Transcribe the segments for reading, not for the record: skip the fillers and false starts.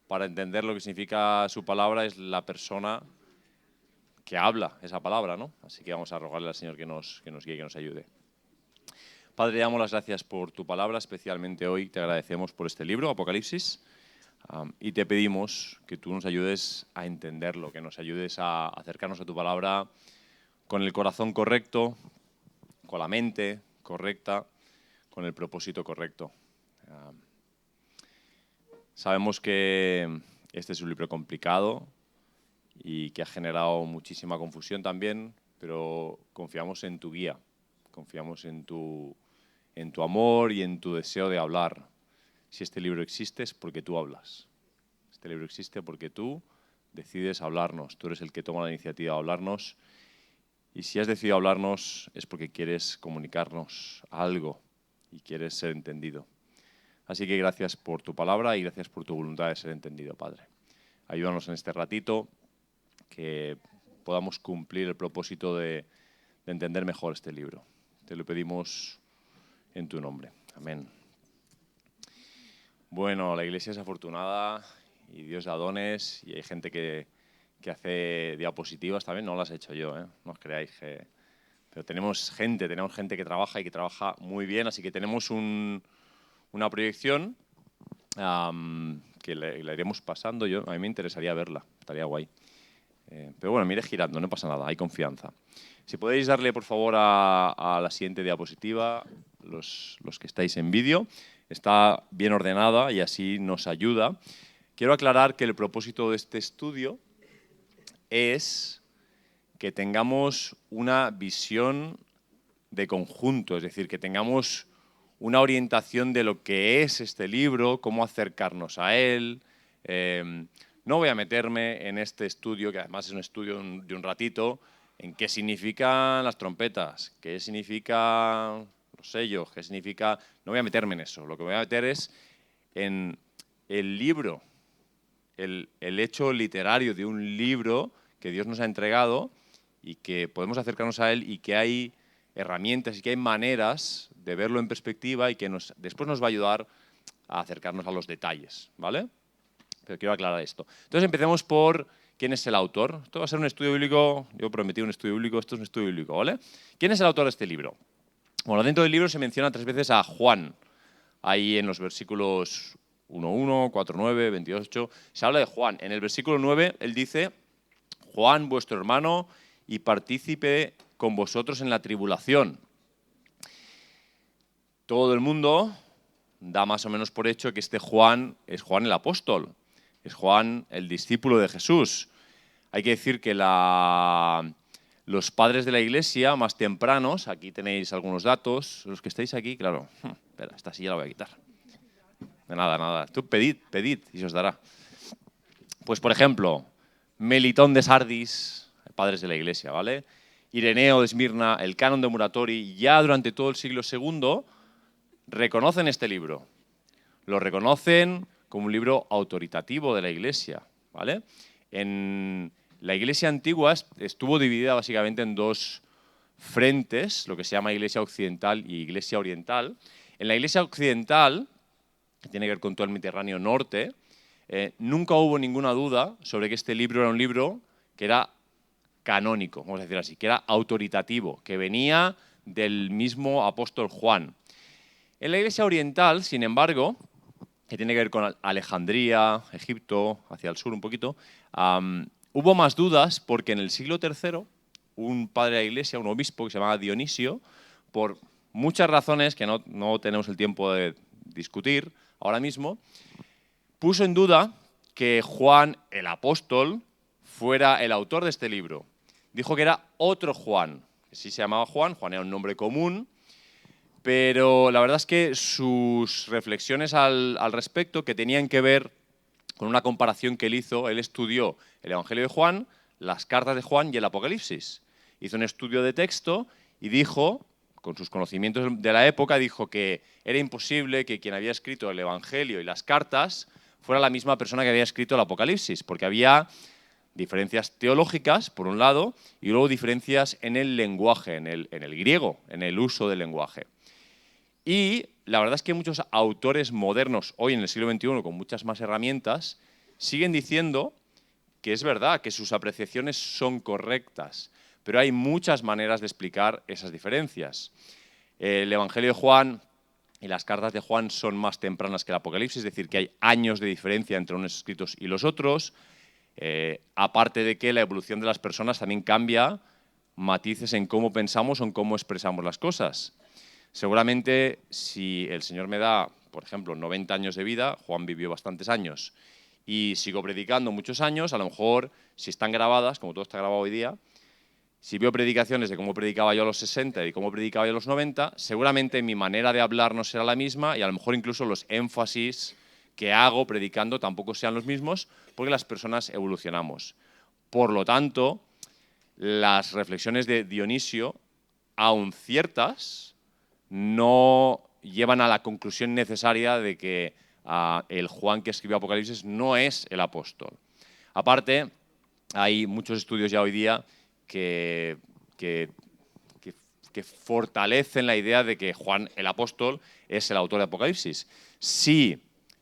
para entender lo que significa su palabra es la persona que habla esa palabra, ¿no? Así que vamos a rogarle al Señor que nos guíe, que nos ayude. Padre, te damos las gracias por tu palabra, especialmente hoy te agradecemos por este libro, Apocalipsis, y te pedimos que tú nos ayudes a entenderlo, que nos ayudes a acercarnos a tu palabra con el corazón correcto, con la mente correcta, con el propósito correcto. Sabemos que este es un libro complicado y que ha generado muchísima confusión también, pero confiamos en tu guía, confiamos en tu amor y en tu deseo de hablar. Si este libro existe es porque tú hablas. Este libro existe porque tú decides hablarnos. Tú eres el que toma la iniciativa de hablarnos. Y si has decidido hablarnos es porque quieres comunicarnos algo y quieres ser entendido. Así que gracias por tu palabra y gracias por tu voluntad de ser entendido, Padre. Ayúdanos en este ratito, que podamos cumplir el propósito de entender mejor este libro. Te lo pedimos en tu nombre. Amén. Bueno, la iglesia es afortunada y Dios da dones y hay gente que hace diapositivas también. No las he hecho yo, no os creáis que... Pero tenemos gente que trabaja y que trabaja muy bien, así que tenemos una proyección que la iremos pasando. A mí me interesaría verla, estaría guay. Pero bueno, me iré girando, no pasa nada, hay confianza. Si podéis darle, por favor, a la siguiente diapositiva, los que estáis en vídeo. Está bien ordenada y así nos ayuda. Quiero aclarar que el propósito de este estudio es que tengamos una visión de conjunto, es decir, que tengamos una orientación de lo que es este libro, cómo acercarnos a él. No voy a meterme en este estudio, que además es un estudio de un ratito, en qué significan las trompetas, qué significan los sellos, qué significa... No voy a meterme en eso. Lo que voy a meter es en el libro, el hecho literario de un libro que Dios nos ha entregado y que podemos acercarnos a él y que hay herramientas y que hay maneras de verlo en perspectiva y que después nos va a ayudar a acercarnos a los detalles, ¿vale? Pero quiero aclarar esto. Entonces empecemos por quién es el autor. Esto va a ser un estudio bíblico, yo prometí un estudio bíblico, esto es un estudio bíblico, ¿vale? ¿Quién es el autor de este libro? Bueno, dentro del libro se menciona 3 veces a Juan. Ahí en los versículos 1.1, 4.9, 28, se habla de Juan. En el versículo 9 él dice: Juan, vuestro hermano y partícipe con vosotros en la tribulación. Todo el mundo da más o menos por hecho que este Juan es Juan el apóstol, es Juan el discípulo de Jesús. Hay que decir que los padres de la iglesia más tempranos, aquí tenéis algunos datos, los que estáis aquí, claro, espera, esta silla la voy a quitar. De nada, nada, tú pedid y se os dará. Pues por ejemplo, Melitón de Sardis, padres de la iglesia, ¿vale? Ireneo de Esmirna, el canon de Muratori, ya durante todo el siglo II reconocen este libro. Lo reconocen como un libro autoritativo de la iglesia, ¿vale? En la iglesia antigua estuvo dividida básicamente en 2 frentes, lo que se llama iglesia occidental y iglesia oriental. En la iglesia occidental, que tiene que ver con todo el Mediterráneo norte, nunca hubo ninguna duda sobre que este libro era un libro que era canónico, vamos a decir así, que era autoritativo, que venía del mismo apóstol Juan. En la iglesia oriental, sin embargo, que tiene que ver con Alejandría, Egipto, hacia el sur un poquito, hubo más dudas porque en el siglo III un padre de la iglesia, un obispo que se llamaba Dionisio, por muchas razones que no tenemos el tiempo de discutir ahora mismo, puso en duda que Juan el apóstol fuera el autor de este libro. Dijo que era otro Juan, que sí se llamaba Juan era un nombre común, pero la verdad es que sus reflexiones al respecto, que tenían que ver con una comparación que él hizo, él estudió el Evangelio de Juan, las cartas de Juan y el Apocalipsis. Hizo un estudio de texto y dijo, con sus conocimientos de la época, dijo que era imposible que quien había escrito el Evangelio y las cartas fuera la misma persona que había escrito el Apocalipsis, porque había diferencias teológicas, por un lado, y luego diferencias en el lenguaje, en el griego, en el uso del lenguaje. Y la verdad es que muchos autores modernos, hoy en el siglo XXI, con muchas más herramientas, siguen diciendo que es verdad, que sus apreciaciones son correctas, pero hay muchas maneras de explicar esas diferencias. El Evangelio de Juan y las cartas de Juan son más tempranas que el Apocalipsis, es decir, que hay años de diferencia entre unos escritos y los otros, aparte de que la evolución de las personas también cambia matices en cómo pensamos o en cómo expresamos las cosas. Seguramente si el Señor me da, por ejemplo, 90 años de vida, Juan vivió bastantes años, y sigo predicando muchos años, a lo mejor, si están grabadas, como todo está grabado hoy día, si veo predicaciones de cómo predicaba yo a los 60 y cómo predicaba yo a los 90, seguramente mi manera de hablar no será la misma y a lo mejor incluso los énfasis que hago predicando tampoco sean los mismos, porque las personas evolucionamos. Por lo tanto, las reflexiones de Dionisio, aun ciertas, no llevan a la conclusión necesaria de que el Juan que escribió Apocalipsis no es el apóstol. Aparte, hay muchos estudios ya hoy día que fortalecen la idea de que Juan el apóstol es el autor de Apocalipsis. Si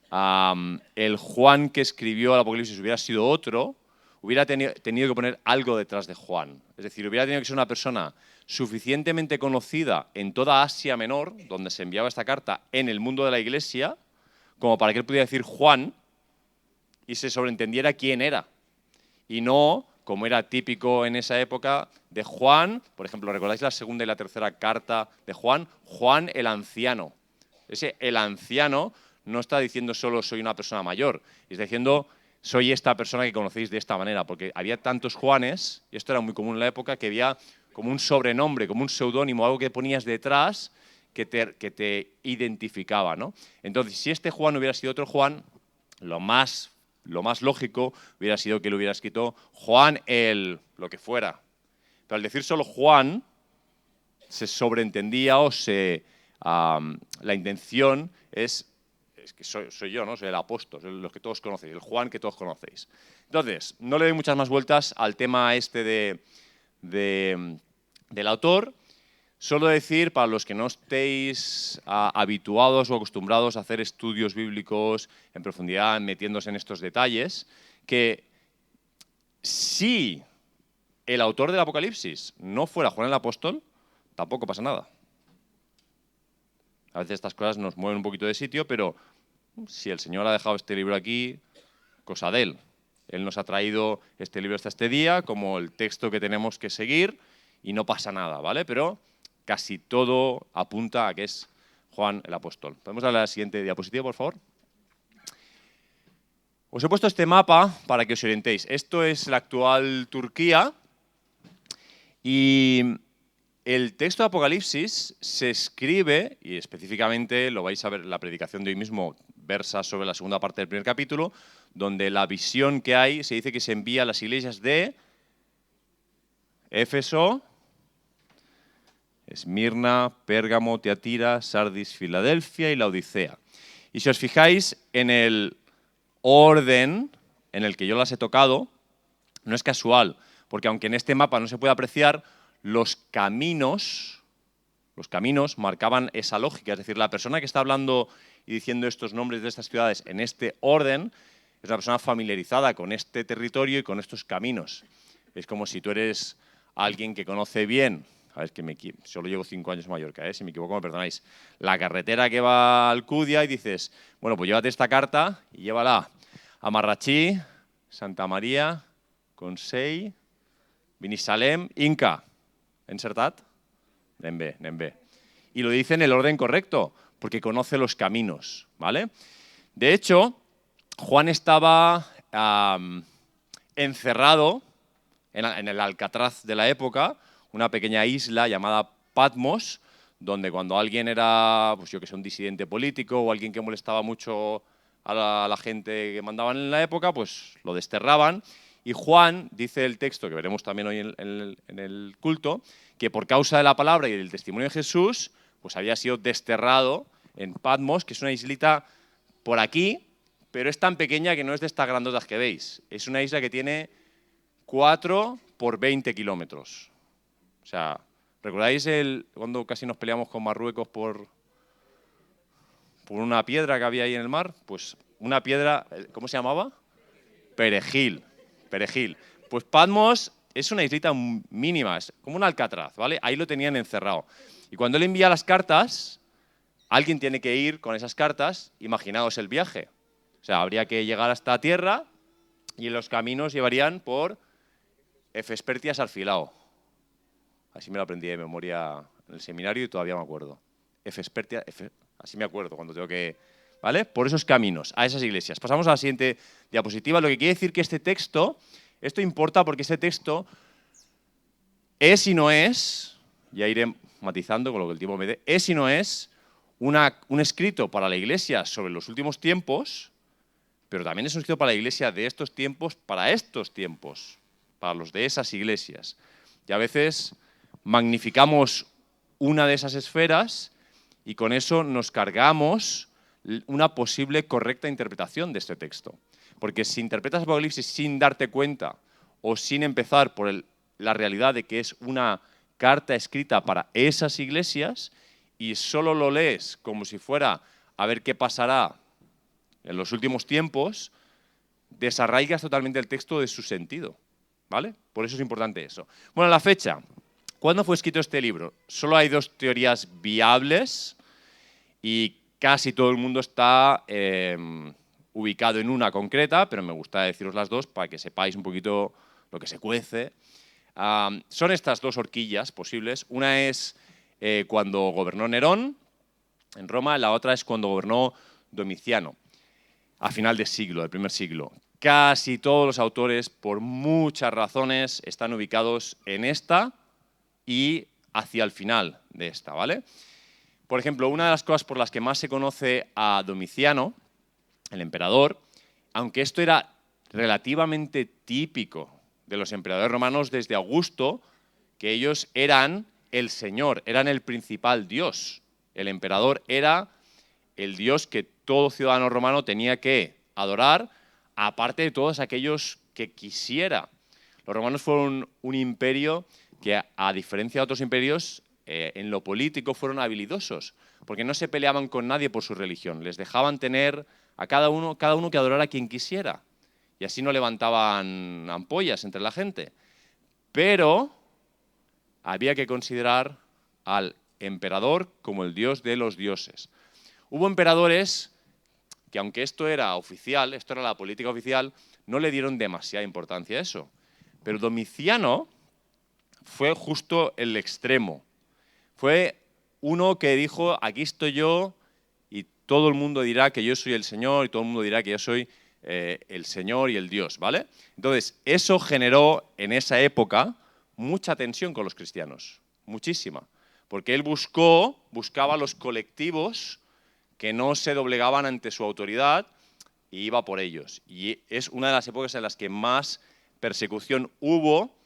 el Juan que escribió el Apocalipsis hubiera sido otro, hubiera tenido que poner algo detrás de Juan. Es decir, hubiera tenido que ser una persona suficientemente conocida en toda Asia Menor, donde se enviaba esta carta, en el mundo de la Iglesia, como para que él pudiera decir Juan y se sobreentendiera quién era. Y no, como era típico en esa época, de Juan, por ejemplo, ¿recordáis la segunda y la tercera carta de Juan? Juan el anciano. Ese el anciano no está diciendo solo soy una persona mayor, está diciendo soy esta persona que conocéis de esta manera, porque había tantos Juanes, y esto era muy común en la época, que había como un sobrenombre, como un seudónimo, algo que ponías detrás que te identificaba, ¿no? Entonces, si este Juan hubiera sido otro Juan, lo más lógico hubiera sido que él hubiera escrito Juan el lo que fuera. Pero al decir solo Juan, se sobreentendía o la intención es que soy yo, ¿no? Soy el apóstol, soy los que todos conocéis, el Juan que todos conocéis. Entonces, no le doy muchas más vueltas al tema este del autor. Solo decir, para los que no estéis habituados o acostumbrados a hacer estudios bíblicos en profundidad, metiéndose en estos detalles, que si el autor del Apocalipsis no fuera Juan el Apóstol, tampoco pasa nada. A veces estas cosas nos mueven un poquito de sitio, pero si el Señor ha dejado este libro aquí, cosa de él. Él nos ha traído este libro hasta este día como el texto que tenemos que seguir y no pasa nada, ¿vale? Pero casi todo apunta a que es Juan el Apóstol. ¿Podemos darle a la siguiente diapositiva, por favor? Os he puesto este mapa para que os orientéis. Esto es la actual Turquía y el texto de Apocalipsis se escribe, y específicamente lo vais a ver, la predicación de hoy mismo versa sobre la segunda parte del primer capítulo, donde la visión que hay se dice que se envía a las iglesias de Éfeso, Esmirna, Pérgamo, Tiatira, Sardis, Filadelfia y la Odisea. Y si os fijáis en el orden en el que yo las he tocado, no es casual, porque aunque en este mapa no se puede apreciar, los caminos marcaban esa lógica. Es decir, la persona que está hablando y diciendo estos nombres de estas ciudades en este orden es una persona familiarizada con este territorio y con estos caminos. Es como si tú eres alguien que conoce bien, a ver, solo llevo 5 años en Mallorca, si me equivoco me perdonáis, la carretera que va a Alcudia y dices, bueno, pues llévate esta carta y llévala a Marratxí, Santa María, Consell, Binissalem, Inca. ¿Encertat? Anem bé. Y lo dice en el orden correcto, porque conoce los caminos, ¿vale? De hecho, Juan estaba encerrado en el Alcatraz de la época, una pequeña isla llamada Patmos, donde cuando alguien era, pues yo que sé, un disidente político o alguien que molestaba mucho a la gente que mandaban en la época, pues lo desterraban. Y Juan, dice el texto, que veremos también hoy en el culto, que por causa de la palabra y del testimonio de Jesús, pues había sido desterrado en Patmos, que es una islita por aquí, pero es tan pequeña que no es de estas grandotas que veis. Es una isla que tiene 4 por 20 kilómetros. O sea, ¿recordáis cuando casi nos peleamos con Marruecos por una piedra que había ahí en el mar? Pues una piedra, ¿cómo se llamaba? Perejil, perejil. Pues Patmos es una islita mínima, es como un Alcatraz, ¿vale? Ahí lo tenían encerrado. Y cuando él envía las cartas, alguien tiene que ir con esas cartas, imaginaos el viaje. O sea, habría que llegar hasta tierra y en los caminos llevarían por Efespertias Arfilao. Así me lo aprendí de memoria en el seminario y todavía me acuerdo. Efespertias, así me acuerdo cuando tengo que... ¿Vale? Por esos caminos, a esas iglesias. Pasamos a la siguiente diapositiva. Lo que quiere decir que este texto, esto importa porque este texto es y no es, ya iré matizando con lo que el tiempo me dé, es y no es un escrito para la iglesia sobre los últimos tiempos, pero también es un escrito para la iglesia de estos tiempos, para los de esas iglesias. Y a veces magnificamos una de esas esferas y con eso nos cargamos una posible correcta interpretación de este texto. Porque si interpretas Apocalipsis sin darte cuenta o sin empezar por la realidad de que es una carta escrita para esas iglesias y solo lo lees como si fuera a ver qué pasará en los últimos tiempos, desarraigas totalmente el texto de su sentido, ¿vale? Por eso es importante eso. Bueno, la fecha. ¿Cuándo fue escrito este libro? Solo hay dos teorías viables y casi todo el mundo está ubicado en una concreta, pero me gusta deciros las dos para que sepáis un poquito lo que se cuece. Son estas dos horquillas posibles. Una es cuando gobernó Nerón en Roma, la otra es cuando gobernó Domiciano, a final del primer siglo. Casi todos los autores, por muchas razones, están ubicados en esta y hacia el final de esta, ¿vale? Por ejemplo, una de las cosas por las que más se conoce a Domiciano, el emperador, aunque esto era relativamente típico de los emperadores romanos desde Augusto, que ellos eran el señor, eran el principal dios. El emperador era el dios que todo ciudadano romano tenía que adorar, aparte de todos aquellos que quisiera. Los romanos fueron un imperio que, a diferencia de otros imperios, en lo político fueron habilidosos, porque no se peleaban con nadie por su religión, les dejaban tener a cada uno que adorara a quien quisiera, y así no levantaban ampollas entre la gente. Pero había que considerar al emperador como el dios de los dioses. Hubo emperadores que, aunque esto era oficial, esto era la política oficial, no le dieron demasiada importancia a eso. Pero Domiciano fue justo el extremo. Fue uno que dijo, aquí estoy yo y todo el mundo dirá que yo soy el Señor y todo el mundo dirá que yo soy el Señor y el Dios, ¿vale? Entonces, eso generó en esa época mucha tensión con los cristianos, muchísima, porque él buscaba los colectivos que no se doblegaban ante su autoridad y iba por ellos. Y es una de las épocas en las que más persecución hubo.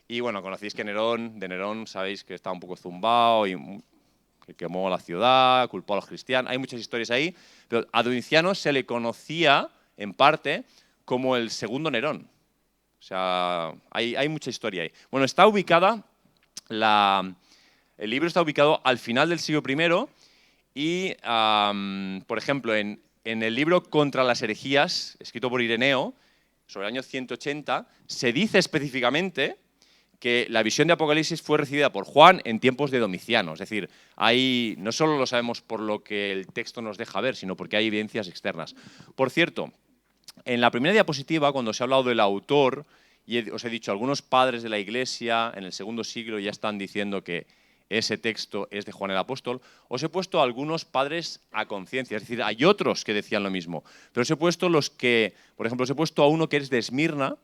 Y bueno, conocéis que de Nerón sabéis que estaba un poco zumbado y que quemó la ciudad, culpó a los cristianos. Hay muchas historias ahí, pero a Domiciano se le conocía, en parte, como el segundo Nerón. O sea, hay mucha historia ahí. Bueno, el libro está ubicado al final del siglo I y, por ejemplo, en el libro Contra las herejías, escrito por Ireneo, sobre el año 180, se dice específicamente que la visión de Apocalipsis fue recibida por Juan en tiempos de Domiciano. Es decir, no solo lo sabemos por lo que el texto nos deja ver, sino porque hay evidencias externas. Por cierto, en la primera diapositiva, cuando se ha hablado del autor, y os he dicho, algunos padres de la Iglesia en el segundo siglo ya están diciendo que ese texto es de Juan el Apóstol, os he puesto algunos padres a conciencia, es decir, hay otros que decían lo mismo, pero os he puesto por ejemplo, os he puesto a uno que es de Esmirna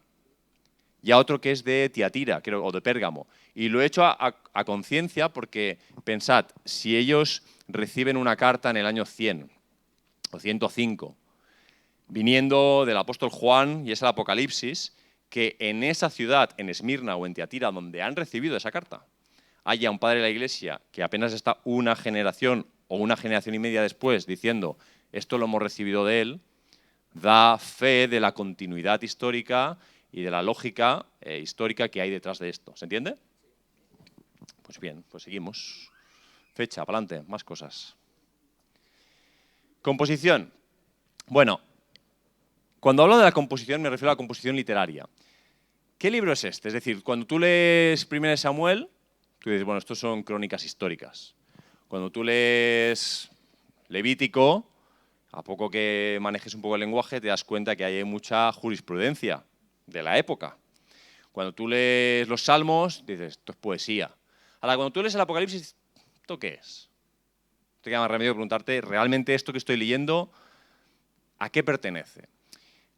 y a otro que es de Tiatira, creo, o de Pérgamo, y lo he hecho a conciencia porque, pensad, si ellos reciben una carta en el año 100 o 105, viniendo del apóstol Juan, y es el Apocalipsis, que en esa ciudad, en Esmirna o en Tiatira, donde han recibido esa carta, haya un padre de la Iglesia que apenas está una generación o una generación y media después diciendo esto lo hemos recibido de él, da fe de la continuidad histórica y de la lógica histórica que hay detrás de esto. ¿Se entiende? Pues bien, pues seguimos. Fecha, para adelante, más cosas. Composición. Bueno, Cuando hablo de la composición me refiero a la composición literaria. ¿Qué libro es este? Es decir, cuando tú lees 1 Samuel, tú dices, bueno, estos son crónicas históricas. Cuando tú lees Levítico, a poco que manejes un poco el lenguaje, te das cuenta que hay mucha jurisprudencia de la época. Cuando tú lees los Salmos, dices, esto es poesía. Ahora, cuando tú lees el Apocalipsis, ¿esto qué es? Te queda más remedio preguntarte, ¿realmente esto que estoy leyendo, a qué pertenece?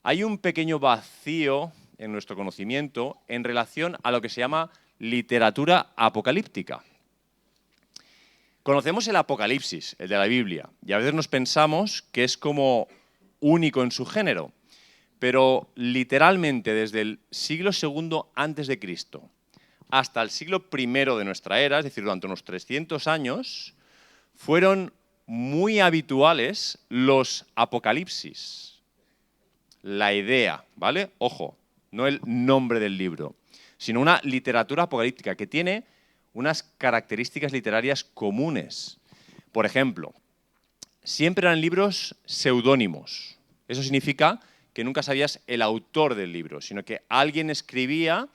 Hay un pequeño vacío en nuestro conocimiento en relación a lo que se llama literatura apocalíptica. Conocemos el Apocalipsis, el de la Biblia, y a veces nos pensamos que es como único en su género, pero literalmente desde el siglo II antes de Cristo hasta el siglo I de nuestra era, es decir, durante unos 300 años, fueron muy habituales los apocalipsis. La idea, ¿vale? Ojo, no el nombre del libro, sino una literatura apocalíptica que tiene unas características literarias comunes. Por ejemplo, siempre eran libros seudónimos. Eso significa que nunca sabías el autor del libro, sino que alguien escribía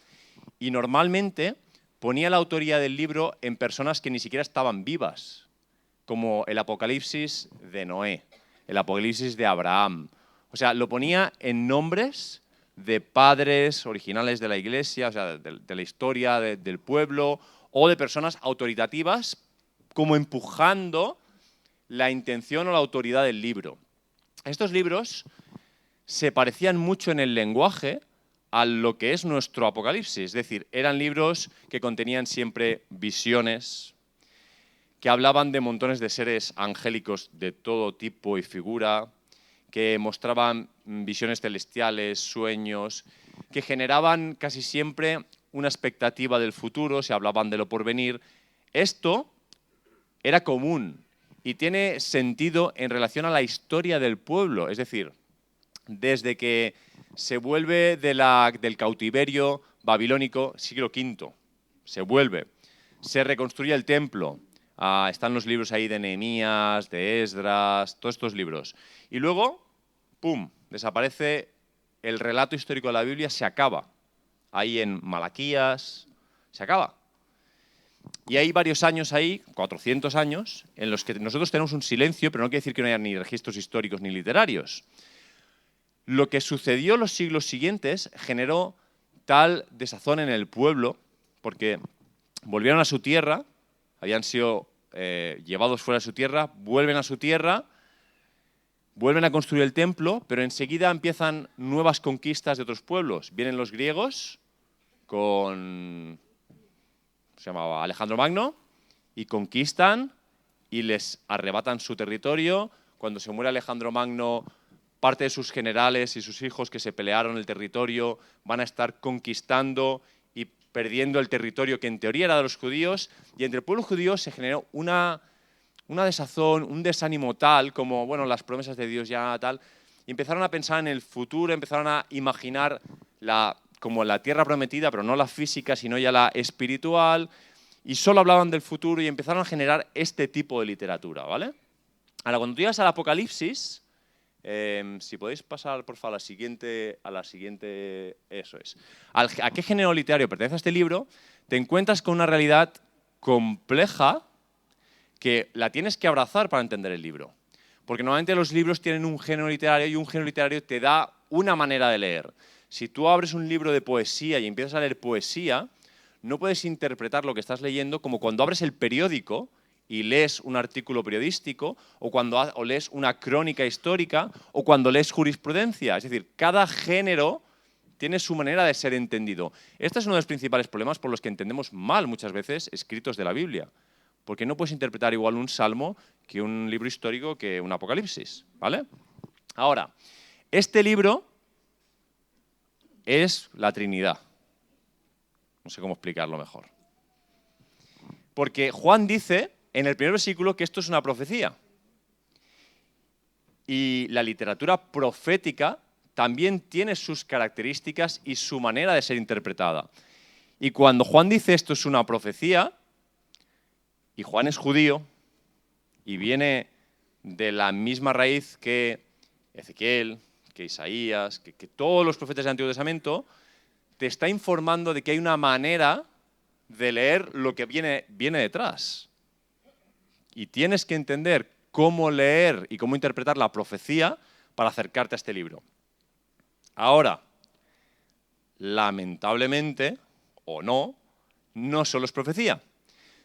y normalmente ponía la autoría del libro en personas que ni siquiera estaban vivas, como el Apocalipsis de Noé, el Apocalipsis de Abraham. O sea, lo ponía en nombres de padres originales de la iglesia, o sea, de la historia del pueblo, o de personas autoritativas, como empujando la intención o la autoridad del libro. Estos libros se parecían mucho en el lenguaje a lo que es nuestro Apocalipsis, es decir, eran libros que contenían siempre visiones, que hablaban de montones de seres angélicos de todo tipo y figura, que mostraban visiones celestiales, sueños, que generaban casi siempre una expectativa del futuro, se hablaban de lo porvenir. Esto era común y tiene sentido en relación a la historia del pueblo, es decir, desde que se vuelve del cautiverio babilónico, siglo V, se reconstruye el templo, están los libros ahí de Nehemías, de Esdras, todos estos libros. Y luego, ¡pum!, desaparece el relato histórico de la Biblia, se acaba. Ahí en Malaquías, se acaba. Y hay varios años ahí, 400 años, en los que nosotros tenemos un silencio, pero no quiere decir que no haya ni registros históricos ni literarios. Lo que sucedió en los siglos siguientes generó tal desazón en el pueblo, porque volvieron a su tierra, habían sido llevados fuera de su tierra, vuelven a su tierra, vuelven a construir el templo, pero enseguida empiezan nuevas conquistas de otros pueblos. Vienen los griegos con, se llamaba Alejandro Magno, y conquistan y les arrebatan su territorio. Cuando se muere Alejandro Magno, parte de sus generales y sus hijos que se pelearon el territorio van a estar conquistando y perdiendo el territorio que en teoría era de los judíos, y entre el pueblo judío se generó una desazón, un desánimo tal, como, bueno, las promesas de Dios ya tal, y empezaron a pensar en el futuro, empezaron a imaginar como la tierra prometida, pero no la física, sino ya la espiritual, y solo hablaban del futuro y empezaron a generar este tipo de literatura, ¿vale? Ahora, cuando tú llegas al Apocalipsis, si podéis pasar, por favor, a la siguiente, eso es. ¿A qué género literario pertenece este libro? Te encuentras con una realidad compleja que la tienes que abrazar para entender el libro. Porque normalmente los libros tienen un género literario y un género literario te da una manera de leer. Si tú abres un libro de poesía y empiezas a leer poesía, no puedes interpretar lo que estás leyendo como cuando abres el periódico y lees un artículo periodístico, o cuando lees una crónica histórica, o cuando lees jurisprudencia. Es decir, cada género tiene su manera de ser entendido. Este es uno de los principales problemas por los que entendemos mal muchas veces escritos de la Biblia. Porque no puedes interpretar igual un salmo que un libro histórico que un Apocalipsis, ¿vale? Ahora, este libro es la Trinidad. No sé cómo explicarlo mejor. Porque Juan dice en el primer versículo que esto es una profecía. Y la literatura profética también tiene sus características y su manera de ser interpretada. Y cuando Juan dice esto es una profecía, y Juan es judío, y viene de la misma raíz que Ezequiel, que Isaías, que todos los profetas del Antiguo Testamento, te está informando de que hay una manera de leer lo que viene detrás. Y tienes que entender cómo leer y cómo interpretar la profecía para acercarte a este libro. Ahora, lamentablemente, o no solo es profecía,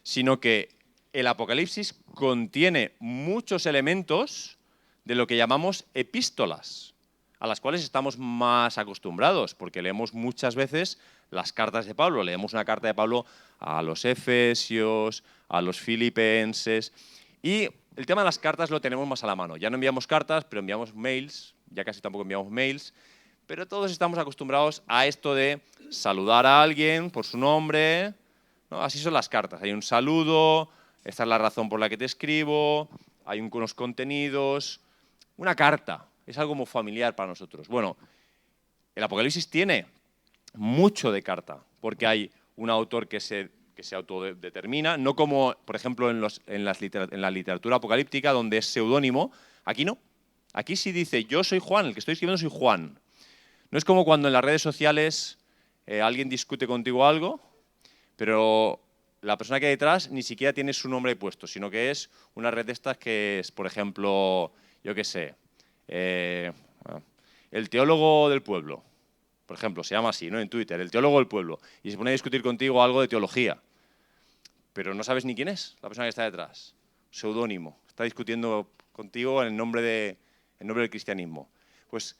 sino que el Apocalipsis contiene muchos elementos de lo que llamamos epístolas, a las cuales estamos más acostumbrados, porque leemos muchas veces las cartas de Pablo. Leemos una carta de Pablo a los Efesios, a los Filipenses, y el tema de las cartas lo tenemos más a la mano. Ya no enviamos cartas, pero enviamos mails, ya casi tampoco enviamos mails, pero todos estamos acostumbrados a esto de saludar a alguien por su nombre, ¿no? Así son las cartas. Hay un saludo, esta es la razón por la que te escribo, hay unos contenidos. Una carta es algo muy familiar para nosotros. Bueno, el Apocalipsis tiene mucho de carta, porque hay un autor que se autodetermina, no como, por ejemplo, en la literatura apocalíptica, donde es seudónimo. Aquí no. Aquí sí dice, yo soy Juan, el que estoy escribiendo soy Juan. No es como cuando en las redes sociales alguien discute contigo algo, pero la persona que hay detrás ni siquiera tiene su nombre puesto, sino que es una red de estas que es, por ejemplo, yo qué sé, el teólogo del pueblo, por ejemplo, se llama así, ¿no? En Twitter, el teólogo del pueblo, y se pone a discutir contigo algo de teología, pero no sabes ni quién es la persona que está detrás, seudónimo, está discutiendo contigo en el nombre del cristianismo. Pues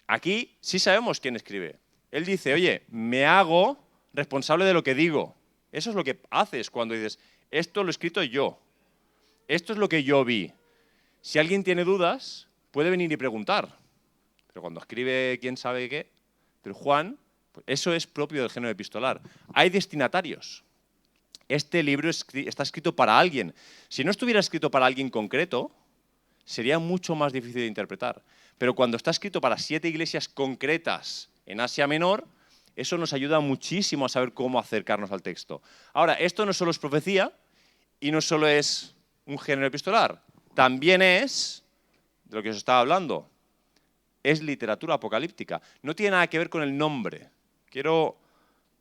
aquí sí sabemos quién escribe. Él dice, oye, me hago responsable de lo que digo. Eso es lo que haces cuando dices, esto lo he escrito yo. Esto es lo que yo vi. Si alguien tiene dudas, puede venir y preguntar. Pero cuando escribe quién sabe qué, pero Juan, pues eso es propio del género epistolar. Hay destinatarios. Este libro está escrito para alguien. Si no estuviera escrito para alguien concreto, sería mucho más difícil de interpretar. Pero cuando está escrito para 7 iglesias concretas en Asia Menor, eso nos ayuda muchísimo a saber cómo acercarnos al texto. Ahora, esto no solo es profecía y no solo es un género epistolar, también es, de lo que os estaba hablando, es literatura apocalíptica. No tiene nada que ver con el nombre. Quiero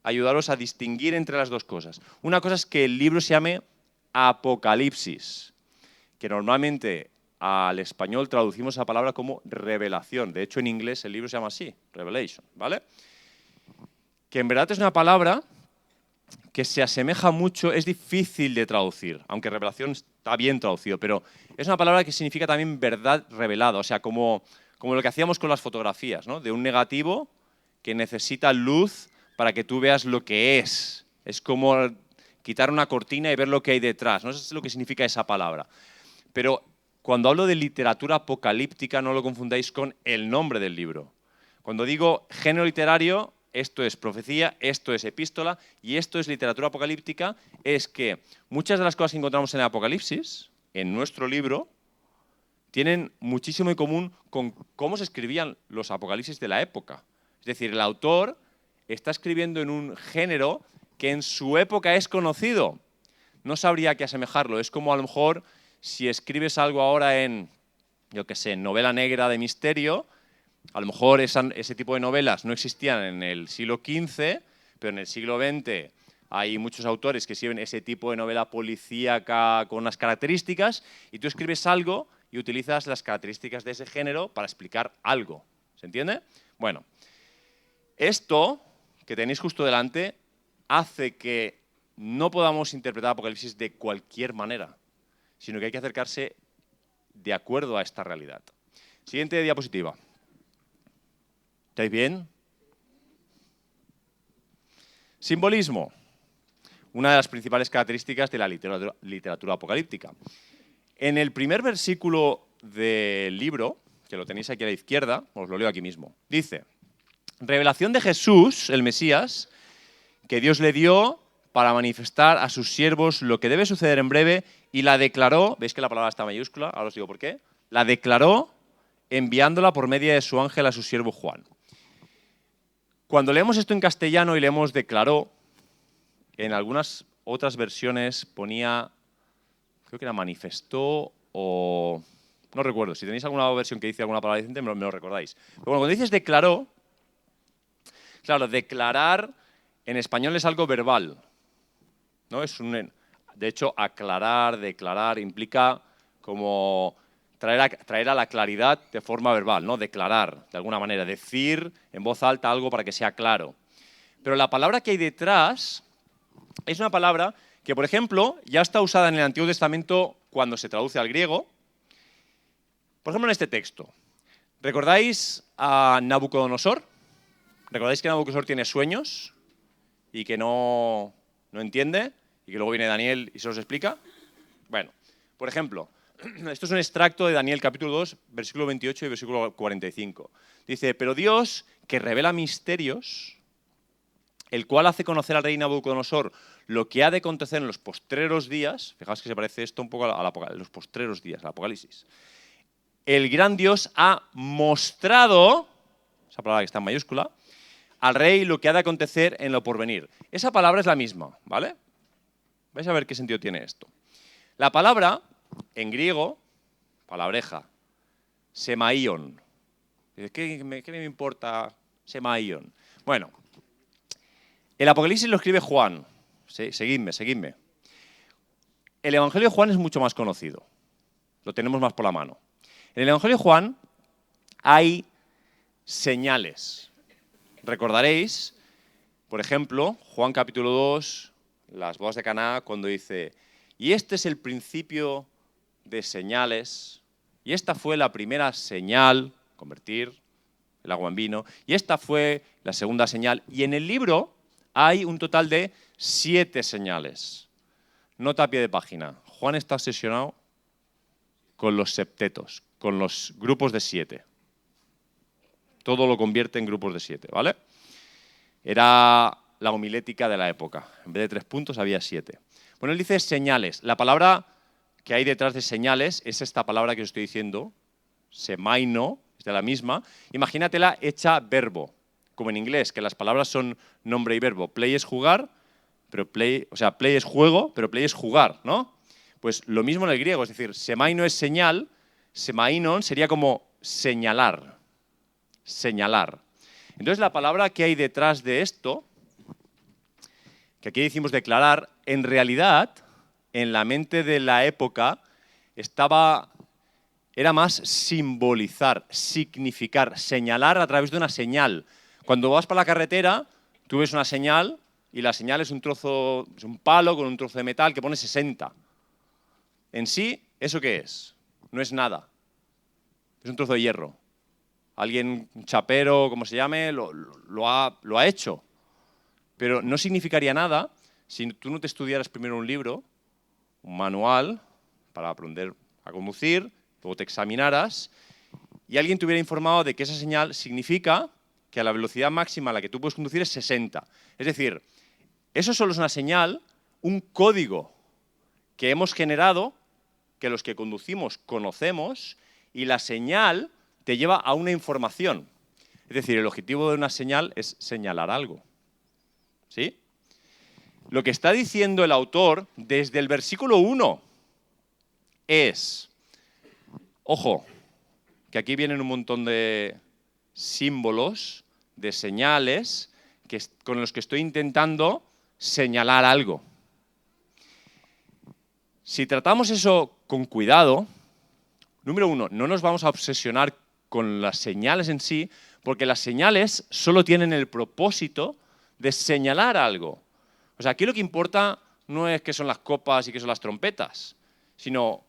ayudaros a distinguir entre las dos cosas. Una cosa es que el libro se llame Apocalipsis, que normalmente al español traducimos esa palabra como revelación. De hecho, en inglés el libro se llama así, Revelation, ¿vale? Que en verdad es una palabra que se asemeja mucho, es difícil de traducir, aunque revelación está bien traducido, pero es una palabra que significa también verdad revelada, o sea, como lo que hacíamos con las fotografías, ¿no? De un negativo que necesita luz para que tú veas lo que es. Es como quitar una cortina y ver lo que hay detrás, ¿no? Eso es lo que significa esa palabra. Pero cuando hablo de literatura apocalíptica, no lo confundáis con el nombre del libro. Cuando digo género literario, esto es profecía, esto es epístola y esto es literatura apocalíptica, es que muchas de las cosas que encontramos en el Apocalipsis, en nuestro libro, tienen muchísimo en común con cómo se escribían los apocalipsis de la época. Es decir, el autor está escribiendo en un género que en su época es conocido. No sabría qué asemejarlo. Es como a lo mejor si escribes algo ahora en, yo qué sé, novela negra de misterio, a lo mejor ese tipo de novelas no existían en el siglo XV, pero en el siglo XX hay muchos autores que escriben ese tipo de novela policíaca con unas características y tú escribes algo y utilizas las características de ese género para explicar algo. ¿Se entiende? Bueno, esto que tenéis justo delante hace que no podamos interpretar Apocalipsis de cualquier manera, sino que hay que acercarse de acuerdo a esta realidad. Siguiente diapositiva. ¿Estáis bien? Simbolismo. Una de las principales características de la literatura apocalíptica. En el primer versículo del libro, que lo tenéis aquí a la izquierda, os lo leo aquí mismo, dice, revelación de Jesús, el Mesías, que Dios le dio para manifestar a sus siervos lo que debe suceder en breve y la declaró, veis que la palabra está mayúscula, ahora os digo por qué, la declaró enviándola por medio de su ángel a su siervo Juan. Cuando leemos esto en castellano y leemos declaró, en algunas otras versiones ponía, creo que era manifestó o No recuerdo. Si tenéis alguna versión que dice alguna palabra decente, me lo recordáis. Pero bueno, cuando dices declaró, claro, declarar en español es algo verbal, ¿no? De hecho, aclarar, declarar, implica como traer a la claridad de forma verbal, ¿no? Declarar, de alguna manera, decir en voz alta algo para que sea claro. Pero la palabra que hay detrás es una palabra que, por ejemplo, ya está usada en el Antiguo Testamento cuando se traduce al griego. Por ejemplo, en este texto. ¿Recordáis a Nabucodonosor? ¿Recordáis que Nabucodonosor tiene sueños y que no entiende? Y que luego viene Daniel y se los explica. Bueno, por ejemplo, esto es un extracto de Daniel capítulo 2, versículo 28 y versículo 45. Dice, pero Dios, que revela misterios, el cual hace conocer al rey Nabucodonosor lo que ha de acontecer en los postreros días, fijaos que se parece esto un poco a los postreros días, al Apocalipsis. El gran Dios ha mostrado, esa palabra que está en mayúscula, al rey lo que ha de acontecer en lo porvenir. Esa palabra es la misma, ¿vale? Vais a ver qué sentido tiene esto. La palabra, en griego, palabreja, semaion. ¿Qué me importa semaion? Bueno, el Apocalipsis lo escribe Juan. Seguidme. El Evangelio de Juan es mucho más conocido. Lo tenemos más por la mano. En el Evangelio de Juan hay señales. Recordaréis, por ejemplo, Juan capítulo 2, las bodas de Caná, cuando dice, y este es el principio de señales, y esta fue la primera señal, convertir el agua en vino, y esta fue la segunda señal, y en el libro hay un total de 7 señales. Nota a pie de página. Juan está obsesionado con los septetos, con los grupos de 7. Todo lo convierte en grupos de 7, ¿vale? Era la homilética de la época. En vez de 3 puntos había 7. Bueno, él dice señales. La palabra que hay detrás de señales es esta palabra que os estoy diciendo, semaino, es de la misma. Imagínatela hecha verbo, como en inglés, que las palabras son nombre y verbo. Play es jugar, pero play es juego, pero play es jugar, ¿no? Pues lo mismo en el griego, es decir, semaino es señal, semainon sería como señalar. Señalar. Entonces la palabra que hay detrás de esto, que aquí decimos declarar, en realidad, en la mente de la época, era más simbolizar, significar, señalar a través de una señal. Cuando vas por la carretera, tú ves una señal y la señal es un palo con un trozo de metal que pone 60. En sí, ¿eso qué es? No es nada. Es un trozo de hierro. Alguien, un chapero, como se llame, lo ha hecho. Pero no significaría nada si tú no te estudiaras primero un libro, un manual, para aprender a conducir, luego te examinaras, y alguien te hubiera informado de que esa señal significa que a la velocidad máxima a la que tú puedes conducir es 60. Es decir, eso solo es una señal, un código que hemos generado, que los que conducimos conocemos, y la señal te lleva a una información. Es decir, el objetivo de una señal es señalar algo. ¿Sí? Lo que está diciendo el autor desde el versículo 1 es, ojo, que aquí vienen un montón de símbolos, de señales, con los que estoy intentando señalar algo. Si tratamos eso con cuidado, número 1, no nos vamos a obsesionar con las señales en sí, porque las señales solo tienen el propósito de señalar algo. O sea, aquí lo que importa no es qué son las copas y qué son las trompetas, sino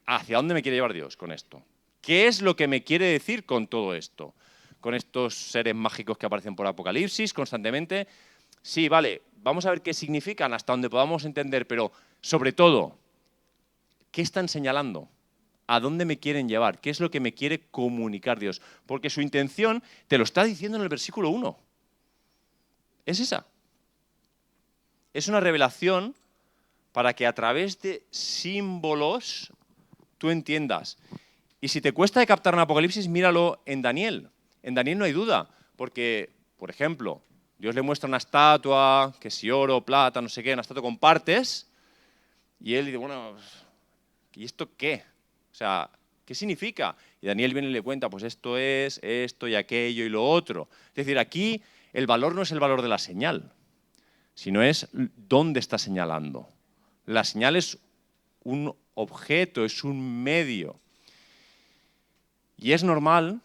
hacia dónde me quiere llevar Dios con esto. ¿Qué es lo que me quiere decir con todo esto? Con estos seres mágicos que aparecen por Apocalipsis constantemente. Sí, vale, vamos a ver qué significan hasta donde podamos entender, pero sobre todo, ¿qué están señalando? ¿A dónde me quieren llevar? ¿Qué es lo que me quiere comunicar Dios? Porque su intención te lo está diciendo en el versículo 1. Es esa. Es una revelación para que a través de símbolos tú entiendas. Y si te cuesta de captar un Apocalipsis, míralo en Daniel. En Daniel no hay duda, porque, por ejemplo, Dios le muestra una estatua, que si oro, plata, no sé qué, una estatua con partes, y él dice, bueno, ¿y esto qué? O sea, ¿Qué significa? Y Daniel viene y le cuenta, pues esto es, esto y aquello y lo otro. Es decir, aquí el valor no es el valor de la señal, sino es dónde está señalando. La señal es un objeto, es un medio. Y es normal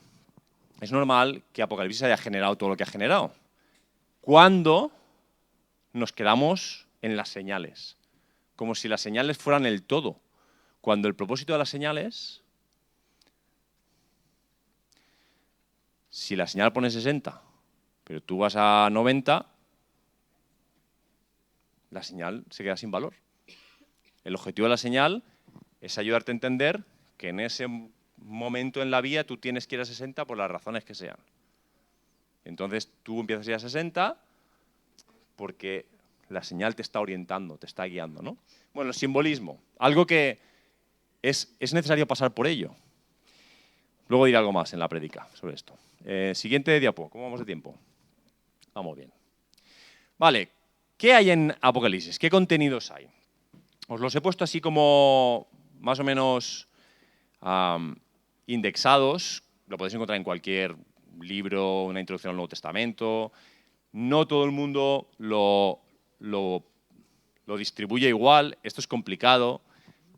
que Apocalipsis haya generado todo lo que ha generado. Cuando nos quedamos en las señales, como si las señales fueran el todo, cuando el propósito de las señales, si la señal pone 60, pero tú vas a 90, la señal se queda sin valor. El objetivo de la señal es ayudarte a entender que en ese momento en la vía tú tienes que ir a 60 por las razones que sean. Entonces tú empiezas a ir a 60 porque la señal te está orientando, te está guiando, ¿no? Bueno, el simbolismo, algo que es necesario pasar por ello. Luego diré algo más en la prédica sobre esto. Siguiente diapo, ¿cómo vamos de tiempo? Vamos bien. Vale, ¿qué hay en Apocalipsis? ¿Qué contenidos hay? Os los he puesto así como más o menos indexados. Lo podéis encontrar en cualquier libro, una introducción al Nuevo Testamento. No todo el mundo lo distribuye igual. Esto es complicado.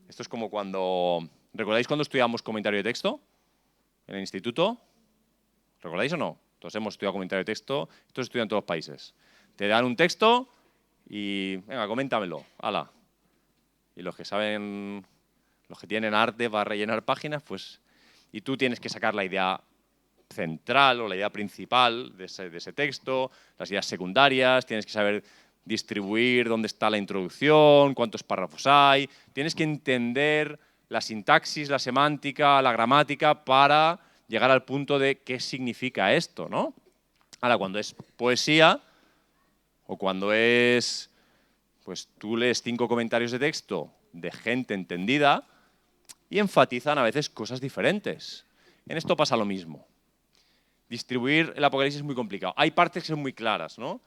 Esto es como cuando... ¿Recordáis cuando estudiamos comentario de texto en el instituto? ¿Recordáis o no? Todos hemos estudiado comentario de texto. Esto se estudia en todos los países. Te dan un texto y... Venga, coméntamelo. ¡Hala! Y los que saben, los que tienen arte para rellenar páginas, pues... Y tú tienes que sacar la idea central o la idea principal de ese texto, las ideas secundarias, tienes que saber distribuir dónde está la introducción, cuántos párrafos hay, tienes que entender la sintaxis, la semántica, la gramática para llegar al punto de qué significa esto, ¿no? Ahora, cuando es poesía o cuando es... Pues tú lees 5 comentarios de texto de gente entendida y enfatizan a veces cosas diferentes. En esto pasa lo mismo. Distribuir el Apocalipsis es muy complicado. Hay partes que son muy claras, ¿no?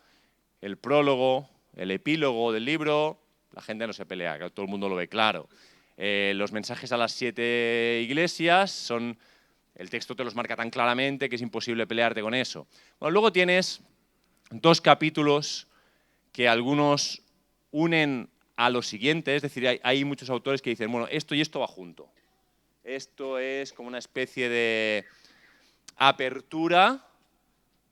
El prólogo, el epílogo del libro, la gente no se pelea, que todo el mundo lo ve claro. Los mensajes a las 7 iglesias son... El texto te los marca tan claramente que es imposible pelearte con eso. Bueno, luego tienes 2 capítulos que algunos unen a lo siguiente, es decir, hay muchos autores que dicen, bueno, esto y esto va junto. Esto es como una especie de apertura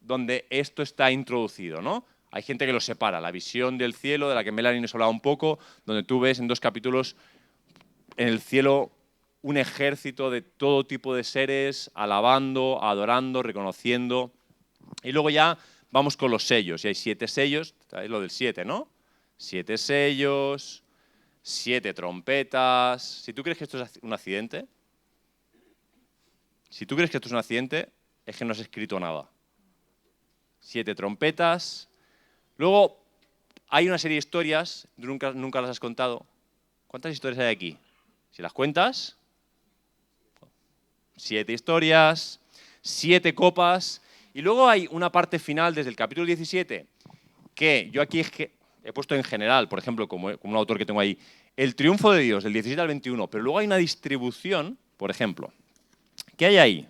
donde esto está introducido, ¿no? Hay gente que lo separa, la visión del cielo, de la que Melanie nos hablaba un poco, donde tú ves en 2 capítulos en el cielo un ejército de todo tipo de seres, alabando, adorando, reconociendo. Y luego ya vamos con los sellos, y hay 7 sellos, ¿sabéis lo del 7, no? 7 sellos, 7 trompetas. Si tú crees que esto es un accidente, es que no has escrito nada. 7 trompetas. Luego hay una serie de historias, nunca las has contado. ¿Cuántas historias hay aquí? Si las cuentas, 7 historias, 7 copas. Y luego hay una parte final desde el capítulo 17 que yo aquí he puesto en general, por ejemplo, como un autor que tengo ahí, el triunfo de Dios, del 17 al 21, pero luego hay una distribución, por ejemplo. ¿Qué hay ahí?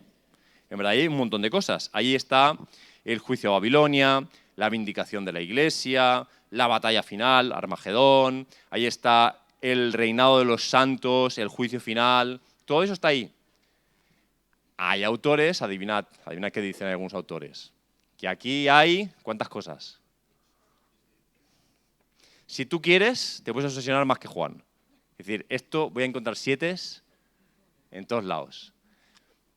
En verdad hay un montón de cosas. Ahí está el juicio a Babilonia, la vindicación de la iglesia, la batalla final, Armagedón, ahí está el reinado de los santos, el juicio final, todo eso está ahí. Hay autores, adivinad qué dicen algunos autores, que aquí hay, ¿cuántas cosas? Si tú quieres, te puedes obsesionar más que Juan. Es decir, esto voy a encontrar 7 en todos lados.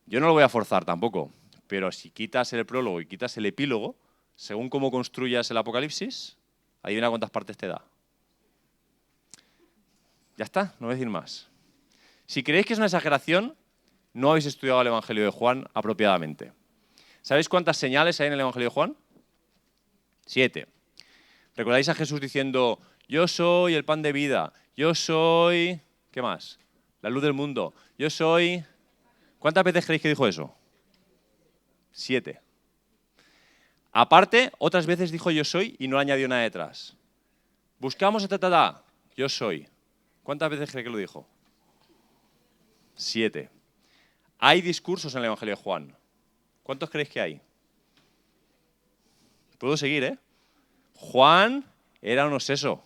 Yo no lo voy a forzar tampoco, pero si quitas el prólogo y quitas el epílogo, según cómo construyas el Apocalipsis, adivina cuántas partes te da. Ya está, no voy a decir más. Si creéis que es una exageración, no habéis estudiado el Evangelio de Juan apropiadamente. ¿Sabéis cuántas señales hay en el Evangelio de Juan? 7. ¿Recordáis a Jesús diciendo, yo soy el pan de vida, yo soy... ¿Qué más? La luz del mundo, yo soy... ¿Cuántas veces creéis que dijo eso? 7. Aparte, otras veces dijo yo soy y no añadió nada detrás. Buscamos a yo soy. ¿Cuántas veces creéis que lo dijo? 7. Hay discursos en el Evangelio de Juan. ¿Cuántos creéis que hay? Puedo seguir, ¿eh? Juan era un obseso.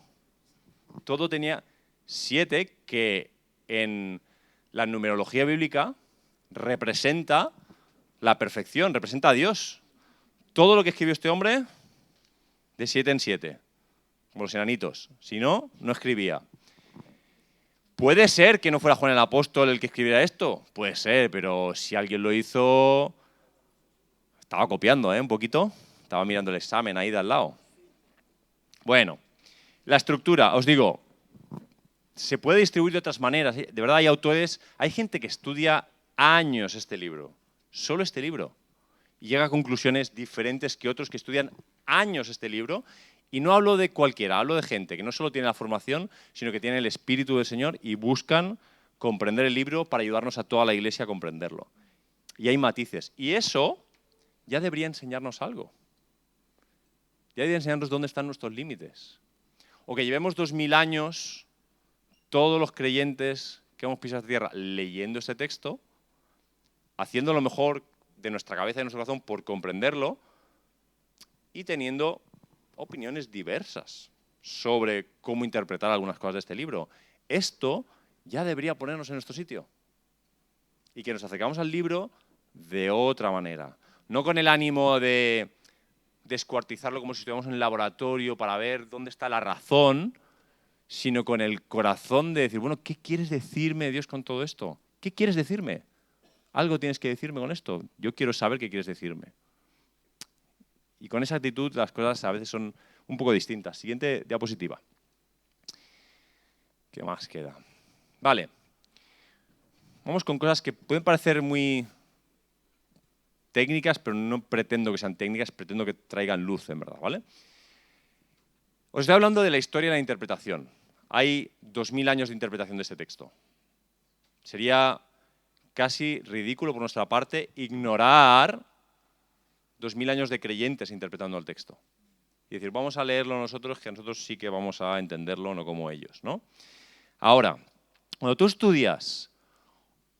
Todo tenía 7 que en la numerología bíblica representa la perfección, representa a Dios. Todo lo que escribió este hombre, de 7 en 7, como los enanitos. Si no, no escribía. ¿Puede ser que no fuera Juan el Apóstol el que escribiera esto? Puede ser, pero si alguien lo hizo, estaba copiando, un poquito. Estaba mirando el examen ahí de al lado. Bueno, la estructura, os digo, se puede distribuir de otras maneras. De verdad hay autores, hay gente que estudia años este libro, solo este libro, y llega a conclusiones diferentes que otros que estudian años este libro. Y no hablo de cualquiera, hablo de gente que no solo tiene la formación, sino que tiene el Espíritu del Señor y buscan comprender el libro para ayudarnos a toda la Iglesia a comprenderlo. Y hay matices. Y eso ya debería enseñarnos algo. Ya debería enseñarnos dónde están nuestros límites. O que llevemos 2000 años, todos los creyentes que hemos pisado esta tierra, leyendo este texto, haciendo lo mejor de nuestra cabeza y de nuestro corazón por comprenderlo y teniendo opiniones diversas sobre cómo interpretar algunas cosas de este libro. Esto ya debería ponernos en nuestro sitio y que nos acercamos al libro de otra manera. No con el ánimo de descuartizarlo como si estuviéramos en el laboratorio para ver dónde está la razón, sino con el corazón de decir, bueno, ¿qué quieres decirme, Dios, con todo esto? ¿Qué quieres decirme? Algo tienes que decirme con esto. Yo quiero saber qué quieres decirme. Y con esa actitud las cosas a veces son un poco distintas. Siguiente diapositiva. ¿Qué más queda? Vale. Vamos con cosas que pueden parecer muy técnicas, pero no pretendo que sean técnicas, pretendo que traigan luz, en verdad, ¿vale? Os estoy hablando de la historia y la interpretación. Hay 2000 años de interpretación de este texto. Sería casi ridículo por nuestra parte ignorar 2000 años de creyentes interpretando el texto. Y decir, vamos a leerlo nosotros, que nosotros sí que vamos a entenderlo, no como ellos, ¿no? Ahora, cuando tú estudias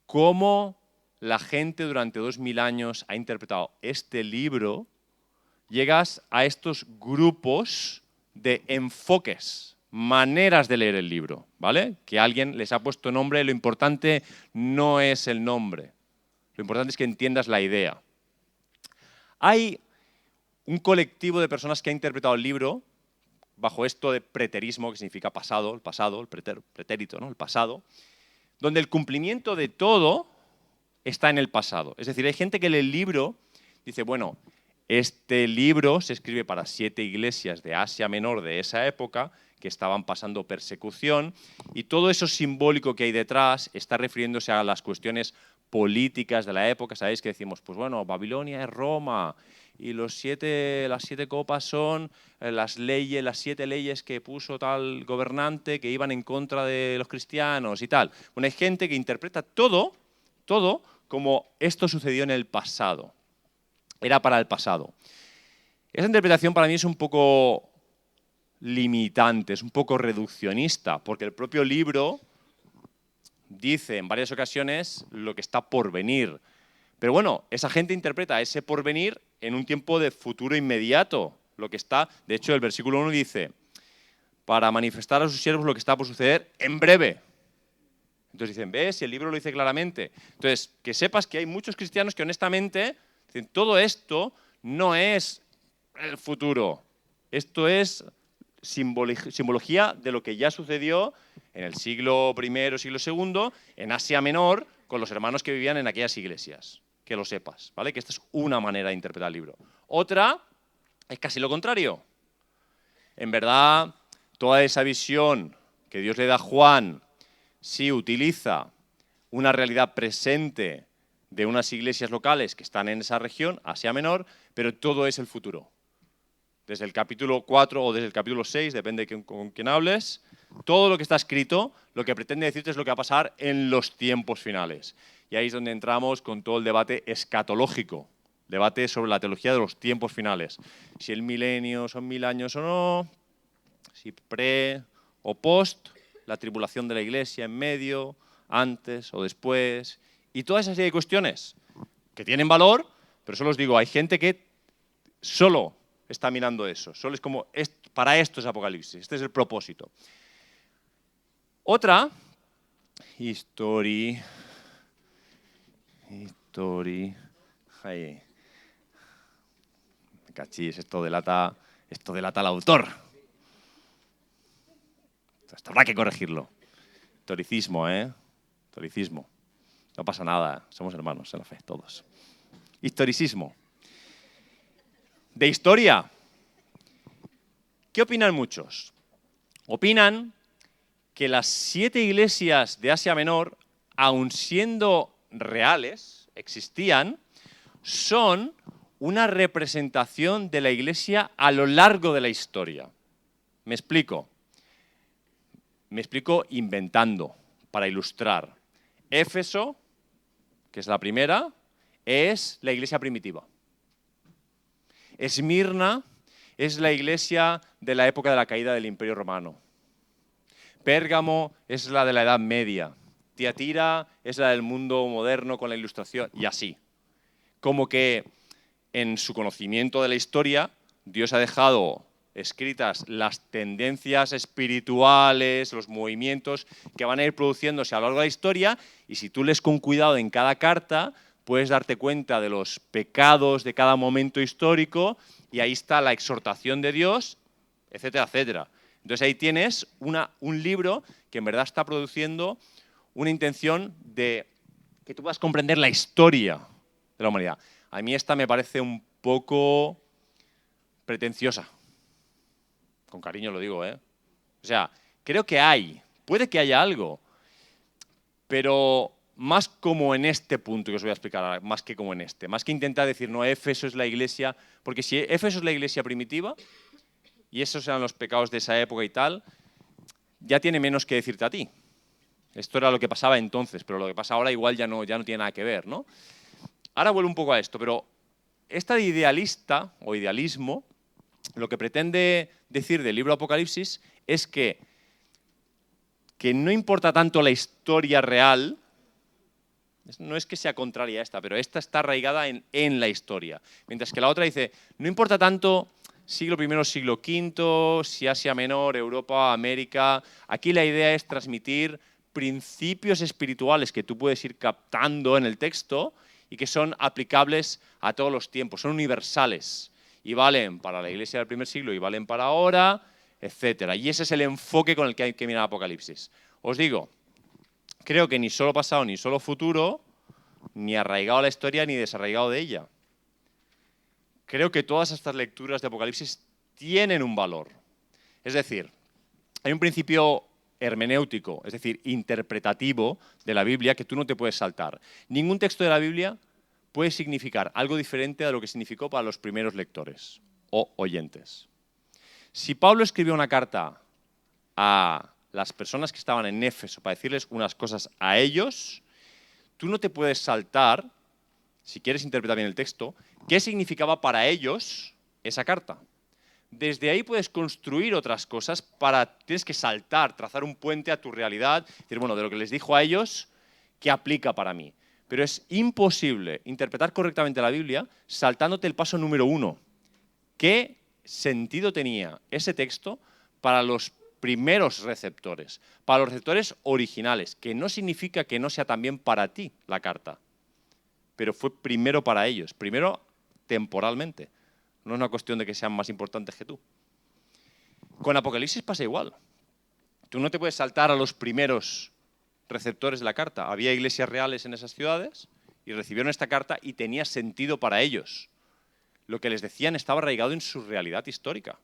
cómo la gente durante 2000 años ha interpretado este libro, llegas a estos grupos de enfoques, maneras de leer el libro, ¿vale? Que alguien les ha puesto nombre, lo importante no es el nombre, lo importante es que entiendas la idea. Hay un colectivo de personas que ha interpretado el libro bajo esto de preterismo, que significa pasado, el pretérito, ¿no? El pasado, donde el cumplimiento de todo está en el pasado. Es decir, hay gente que lee el libro y dice, bueno, este libro se escribe para 7 iglesias de Asia Menor de esa época que estaban pasando persecución y todo eso simbólico que hay detrás está refiriéndose a las cuestiones políticas de la época. Sabéis que decimos, pues bueno, Babilonia es Roma y las 7 copas son las 7 leyes que puso tal gobernante que iban en contra de los cristianos y tal. Bueno, hay gente que interpreta todo como esto sucedió en el pasado. Era para el pasado. Esa interpretación para mí es un poco limitante, es un poco reduccionista, porque el propio libro dice en varias ocasiones lo que está por venir. Pero bueno, esa gente interpreta ese porvenir en un tiempo de futuro inmediato. Lo que está, de hecho, el versículo 1 dice, para manifestar a sus siervos lo que está por suceder en breve. Entonces dicen, ¿ves? Y el libro lo dice claramente. Entonces, que sepas que hay muchos cristianos que honestamente dicen, todo esto no es el futuro. Esto es simbología de lo que ya sucedió en el siglo I, siglo II, en Asia Menor, con los hermanos que vivían en aquellas iglesias. Que lo sepas, ¿vale? Que esta es una manera de interpretar el libro. Otra es casi lo contrario. En verdad, toda esa visión que Dios le da a Juan sí utiliza una realidad presente de unas iglesias locales que están en esa región, Asia Menor, pero todo es el futuro. Desde el capítulo 4 o desde el capítulo 6, depende con quién hables, todo lo que está escrito, lo que pretende decirte es lo que va a pasar en los tiempos finales. Y ahí es donde entramos con todo el debate escatológico, debate sobre la teología de los tiempos finales. Si el milenio son 1000 años o no, si pre o post, la tribulación de la iglesia en medio, antes o después, y toda esa serie de cuestiones que tienen valor, pero solo os digo, hay gente que solo está mirando eso, solo es como, para esto es Apocalipsis, este es el propósito. Otra, history, ahí, cachis, esto delata al autor. Esto habrá que corregirlo. Historicismo, Historicismo. No pasa nada, somos hermanos en la fe, todos. Historicismo. De historia. ¿Qué opinan muchos? Opinan que las 7 iglesias de Asia Menor, aun siendo reales, existían, son una representación de la iglesia a lo largo de la historia. Me explico. Me explico inventando, para ilustrar. Éfeso, que es la primera, es la iglesia primitiva. Esmirna es la iglesia de la época de la caída del Imperio Romano. Pérgamo es la de la Edad Media. Tiatira es la del mundo moderno con la Ilustración, y así. Como que en su conocimiento de la historia, Dios ha dejado escritas las tendencias espirituales, los movimientos que van a ir produciéndose a lo largo de la historia, y si tú lees con cuidado en cada carta, puedes darte cuenta de los pecados de cada momento histórico, y ahí está la exhortación de Dios, etcétera, etcétera. Entonces ahí tienes un libro que en verdad está produciendo una intención de que tú puedas comprender la historia de la humanidad. A mí esta me parece un poco pretenciosa. Con cariño lo digo, O sea, creo que puede que haya algo, pero más como en este punto que os voy a explicar ahora, más que como en este. Más que intentar decir, no, Éfeso es la iglesia, porque si Éfeso es la iglesia primitiva, y esos eran los pecados de esa época y tal, ya tiene menos que decirte a ti. Esto era lo que pasaba entonces, pero lo que pasa ahora igual ya no tiene nada que ver, ¿no? Ahora vuelvo un poco a esto, pero esta de idealista o idealismo, lo que pretende decir del libro Apocalipsis es que no importa tanto la historia real, no es que sea contraria a esta, pero esta está arraigada en la historia. Mientras que la otra dice, no importa tanto siglo I, siglo V, si Asia Menor, Europa, América. Aquí la idea es transmitir principios espirituales que tú puedes ir captando en el texto y que son aplicables a todos los tiempos, son universales y valen para la iglesia del primer siglo y valen para ahora, etcétera. Y ese es el enfoque con el que hay que mirar Apocalipsis. Os digo, creo que ni solo pasado ni solo futuro, ni arraigado a la historia ni desarraigado de ella. Creo que todas estas lecturas de Apocalipsis tienen un valor. Es decir, hay un principio hermenéutico, es decir, interpretativo de la Biblia que tú no te puedes saltar. Ningún texto de la Biblia puede significar algo diferente a lo que significó para los primeros lectores o oyentes. Si Pablo escribió una carta a las personas que estaban en Éfeso para decirles unas cosas a ellos, tú no te puedes saltar, si quieres interpretar bien el texto, qué significaba para ellos esa carta. Desde ahí puedes construir otras cosas, tienes que saltar, trazar un puente a tu realidad, decir, bueno, de lo que les dijo a ellos, ¿qué aplica para mí? Pero es imposible interpretar correctamente la Biblia saltándote el paso número 1. ¿Qué sentido tenía ese texto para los primeros receptores, para los receptores originales? Que no significa que no sea también para ti la carta, pero fue primero para ellos, primero temporalmente. No es una cuestión de que sean más importantes que tú. Con Apocalipsis pasa igual. Tú no te puedes saltar a los primeros receptores de la carta. Había iglesias reales en esas ciudades y recibieron esta carta y tenía sentido para ellos. Lo que les decían estaba arraigado en su realidad histórica.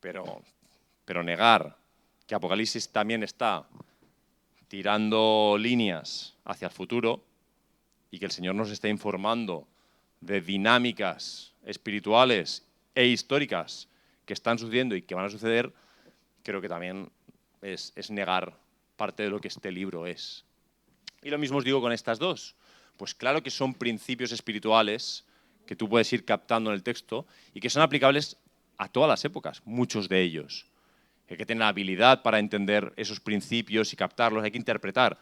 Pero negar que Apocalipsis también está tirando líneas hacia el futuro y que el Señor nos está informando de dinámicas espirituales e históricas que están sucediendo y que van a suceder, creo que también es negar parte de lo que este libro es. Y lo mismo os digo con estas dos. Pues claro que son principios espirituales que tú puedes ir captando en el texto y que son aplicables a todas las épocas, muchos de ellos. Hay que tener habilidad para entender esos principios y captarlos, hay que interpretar.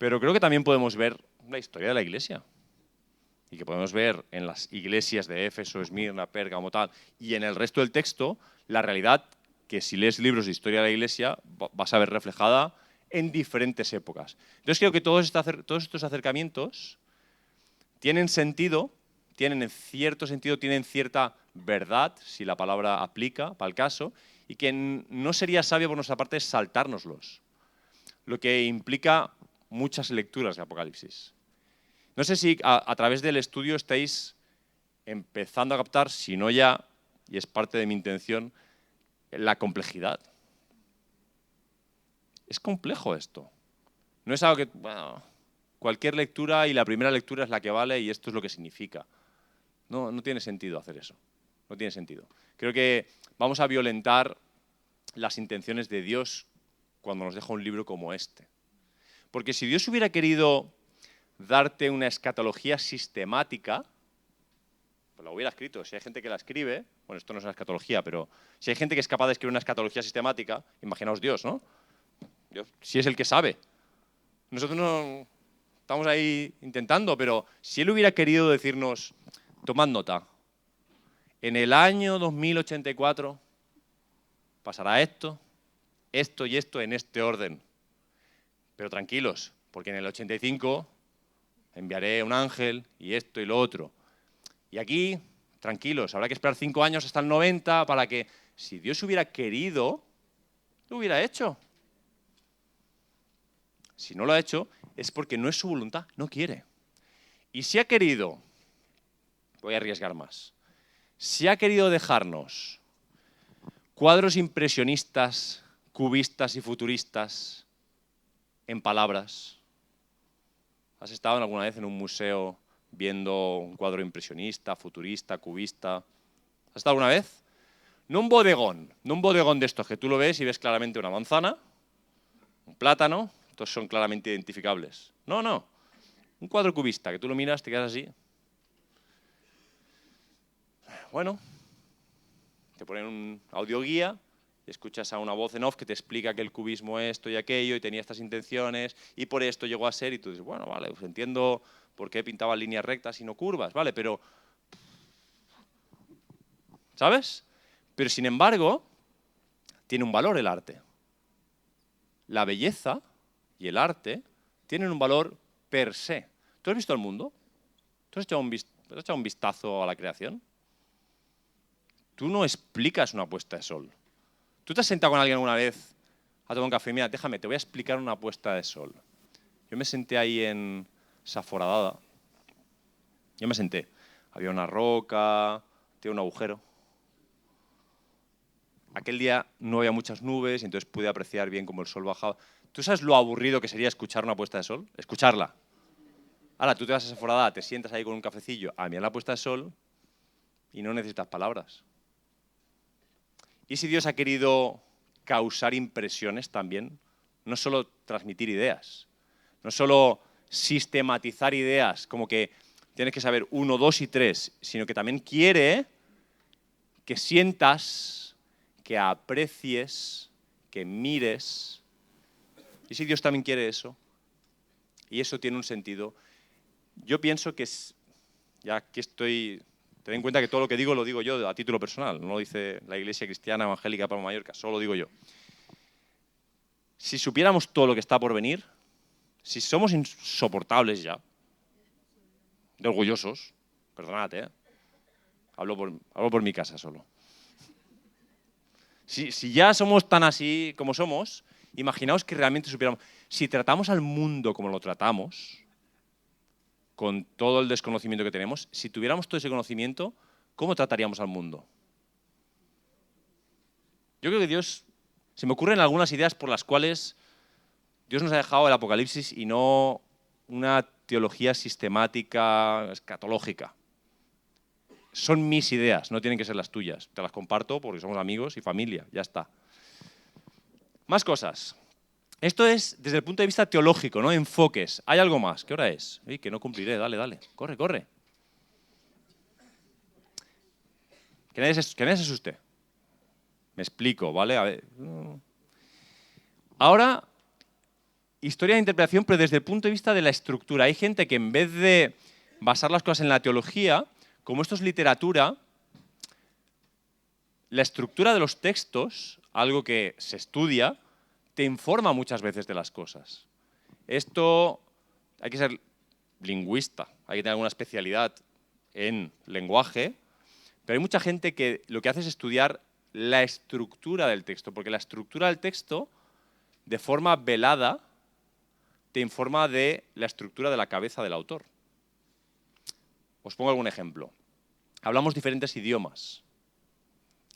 Pero creo que también podemos ver la historia de la Iglesia. Y que podemos ver en las iglesias de Éfeso, Esmirna, Pérgamo, tal, y en el resto del texto, la realidad que si lees libros de historia de la Iglesia vas a ver reflejada en diferentes épocas. Entonces creo que todos estos acercamientos tienen sentido, tienen en cierto sentido, tienen cierta verdad, si la palabra aplica para el caso, y que no sería sabio por nuestra parte saltárnoslos, lo que implica muchas lecturas de Apocalipsis. No sé si a través del estudio estáis empezando a captar, si no ya, y es parte de mi intención, la complejidad. Es complejo esto. No es algo que, bueno, cualquier lectura y la primera lectura es la que vale y esto es lo que significa. No tiene sentido hacer eso. No tiene sentido. Creo que vamos a violentar las intenciones de Dios cuando nos deja un libro como este. Porque si Dios hubiera querido darte una escatología sistemática, pues la hubiera escrito. Si hay gente que la escribe, bueno, esto no es una escatología, pero si hay gente que es capaz de escribir una escatología sistemática, imaginaos Dios, ¿no? Dios, si es el que sabe. Nosotros no estamos ahí intentando, pero si Él hubiera querido decirnos, tomad nota, en el año 2084 pasará esto, esto y esto en este orden. Pero tranquilos, porque en el 85 enviaré un ángel y esto y lo otro. Y aquí, tranquilos, habrá que esperar 5 años hasta el 90 para que, si Dios hubiera querido, lo hubiera hecho. Si no lo ha hecho, es porque no es su voluntad, no quiere. Y si ha querido, voy a arriesgar más, si ha querido dejarnos cuadros impresionistas, cubistas y futuristas en palabras, ¿has estado alguna vez en un museo viendo un cuadro impresionista, futurista, cubista? ¿Has estado alguna vez? No un bodegón de estos que tú lo ves y ves claramente una manzana, un plátano, estos son claramente identificables. No, un cuadro cubista que tú lo miras, te quedas así. Bueno, te ponen un audioguía y escuchas a una voz en off que te explica que el cubismo es esto y aquello y tenía estas intenciones y por esto llegó a ser, y tú dices, bueno, vale, pues entiendo por qué pintaba líneas rectas y no curvas, vale, pero ¿sabes? Pero sin embargo, tiene un valor el arte. La belleza y el arte tienen un valor per se. ¿Tú has visto el mundo? ¿Tú has echado un vistazo a la creación? Tú no explicas una puesta de sol. ¿Tú te has sentado con alguien alguna vez a tomar un café? Mira, déjame, te voy a explicar una puesta de sol. Yo me senté ahí en Saforadada. Yo me senté. Había una roca, tenía un agujero. Aquel día no había muchas nubes y entonces pude apreciar bien cómo el sol bajaba. ¿Tú sabes lo aburrido que sería escuchar una puesta de sol? Escucharla. Ahora, tú te vas a Saforadada, te sientas ahí con un cafecillo a mirar la puesta de sol y no necesitas palabras. ¿Y si Dios ha querido causar impresiones también? No solo transmitir ideas, no solo sistematizar ideas, como que tienes que saber 1, 2 y 3, sino que también quiere que sientas, que aprecies, que mires. ¿Y si Dios también quiere eso? Y eso tiene un sentido. Yo pienso que ya que estoy, ten en cuenta que todo lo que digo lo digo yo a título personal, no lo dice la Iglesia Cristiana Evangélica Palma Mallorca, solo lo digo yo. Si supiéramos todo lo que está por venir, si somos insoportables ya, de orgullosos, perdonad, hablo por mi casa solo. Si ya somos tan así como somos, imaginaos que realmente supiéramos, si tratamos al mundo como lo tratamos, con todo el desconocimiento que tenemos, si tuviéramos todo ese conocimiento, ¿cómo trataríamos al mundo? Yo creo que Dios, se me ocurren algunas ideas por las cuales Dios nos ha dejado el Apocalipsis y no una teología sistemática, escatológica. Son mis ideas, no tienen que ser las tuyas. Te las comparto porque somos amigos y familia, ya está. Más cosas. Esto es desde el punto de vista teológico, ¿no? Enfoques. ¿Hay algo más? ¿Qué hora es? Que no cumpliré, dale. Corre. Que nadie se asuste. Me explico, ¿vale? A ver. Ahora, historia de interpretación, pero desde el punto de vista de la estructura. Hay gente que en vez de basar las cosas en la teología, como esto es literatura, la estructura de los textos, algo que se estudia, te informa muchas veces de las cosas. Esto hay que ser lingüista, hay que tener alguna especialidad en lenguaje, pero hay mucha gente que lo que hace es estudiar la estructura del texto, porque la estructura del texto, de forma velada, te informa de la estructura de la cabeza del autor. Os pongo algún ejemplo. Hablamos diferentes idiomas.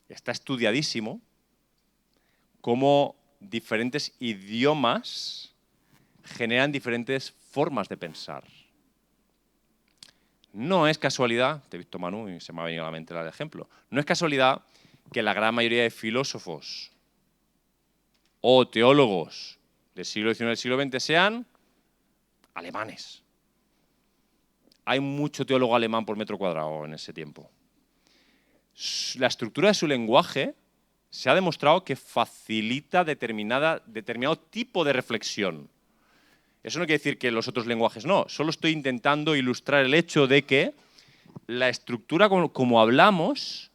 Está estudiadísimo cómo diferentes idiomas generan diferentes formas de pensar. No es casualidad, te he visto Manu y se me ha venido a la mente el ejemplo, no es casualidad que la gran mayoría de filósofos o teólogos del siglo XIX y del siglo XX sean alemanes. Hay mucho teólogo alemán por metro cuadrado en ese tiempo. La estructura de su lenguaje se ha demostrado que facilita determinado tipo de reflexión. Eso no quiere decir que los otros lenguajes no, solo estoy intentando ilustrar el hecho de que la estructura como hablamos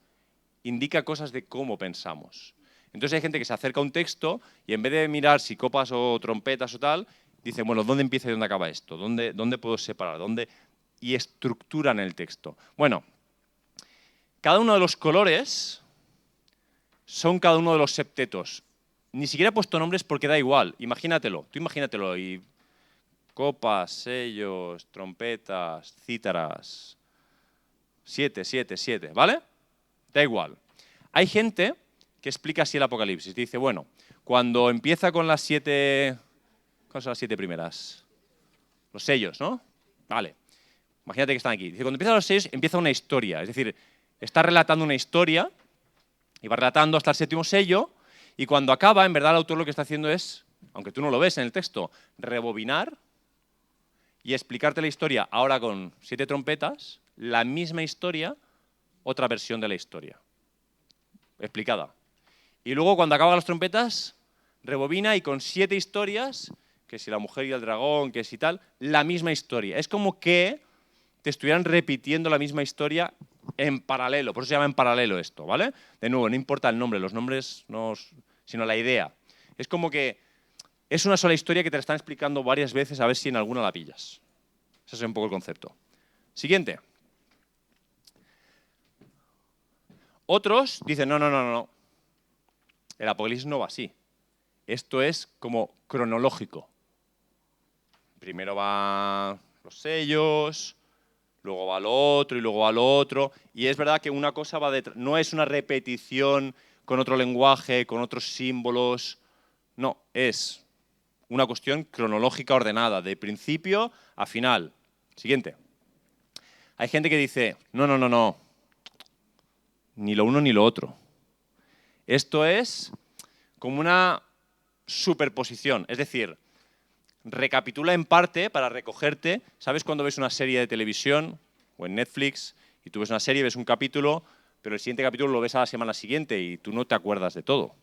indica cosas de cómo pensamos. Entonces hay gente que se acerca a un texto y en vez de mirar si copas o trompetas o tal, dice, bueno, ¿dónde empieza y dónde acaba esto? ¿Dónde puedo separar? Y estructuran el texto. Bueno, cada uno de los colores son cada uno de los septetos. Ni siquiera he puesto nombres porque da igual. Imagínatelo, tú imagínatelo. Y copas, sellos, trompetas, cítaras. 7, 7, 7, ¿vale? Da igual. Hay gente que explica así el Apocalipsis. Dice, bueno, cuando empieza con las 7... ¿Cuáles son las 7 primeras? Los sellos, ¿no? Vale. Imagínate que están aquí. Dice, cuando empiezan los sellos, empieza una historia. Es decir, está relatando una historia y va relatando hasta el 7º sello, y cuando acaba, en verdad, el autor lo que está haciendo es, aunque tú no lo ves en el texto, rebobinar y explicarte la historia ahora con 7 trompetas, la misma historia, otra versión de la historia. Explicada. Y luego, cuando acaba las trompetas, rebobina y con 7 historias, que si la mujer y el dragón, que si tal, la misma historia. Es como que te estuvieran repitiendo la misma historia en paralelo, por eso se llama en paralelo esto, ¿vale? De nuevo, no importa el nombre, los nombres, no, sino la idea. Es como que es una sola historia que te la están explicando varias veces a ver si en alguna la pillas. Ese es un poco el concepto. Siguiente. Otros dicen, no. El Apocalipsis no va así. Esto es como cronológico. Primero van los sellos, luego va lo otro y luego va lo otro. Y es verdad que una cosa va detrás. No es una repetición con otro lenguaje, con otros símbolos. No, es una cuestión cronológica ordenada, de principio a final. Siguiente. Hay gente que dice, no. Ni lo uno ni lo otro. Esto es como una superposición. Es decir, recapitula en parte para recogerte. ¿Sabes cuando ves una serie de televisión o en Netflix y tú ves una serie, ves un capítulo, pero el siguiente capítulo lo ves a la semana siguiente y tú no te acuerdas de todo?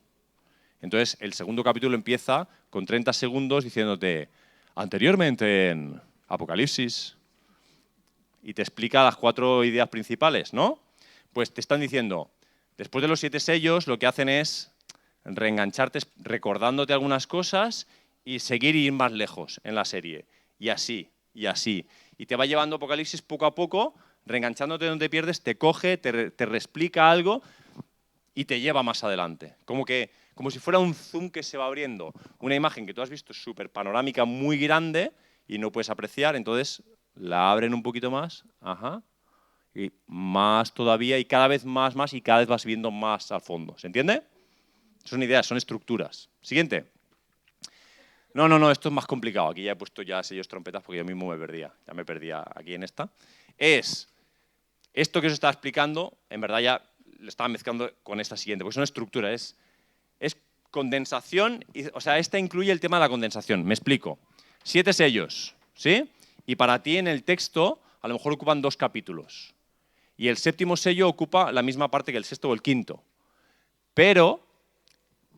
Entonces, el segundo capítulo empieza con 30 segundos diciéndote anteriormente en Apocalipsis y te explica las 4 ideas principales, ¿no? Pues te están diciendo, después de los 7 sellos, lo que hacen es reengancharte recordándote algunas cosas y seguir y ir más lejos en la serie. Y así, y así. Y te va llevando Apocalipsis poco a poco, reenganchándote donde te pierdes, te coge, te reexplica algo y te lleva más adelante. Como si fuera un zoom que se va abriendo. Una imagen que tú has visto súper panorámica, muy grande, y no puedes apreciar, entonces la abren un poquito más, y más todavía, y cada vez más, y cada vez vas viendo más al fondo. ¿Se entiende? Son ideas, son estructuras. Siguiente. No, esto es más complicado. Aquí ya he puesto ya sellos trompetas porque yo mismo me perdía. Ya me perdía aquí en esta. Es esto que os estaba explicando, en verdad ya lo estaba mezclando con esta siguiente, porque es una estructura, es condensación, o sea, esta incluye el tema de la condensación. Me explico. 7 sellos, ¿sí? Y para ti en el texto a lo mejor ocupan 2 capítulos. Y el 7º sello ocupa la misma parte que el 6º o el 5º. Pero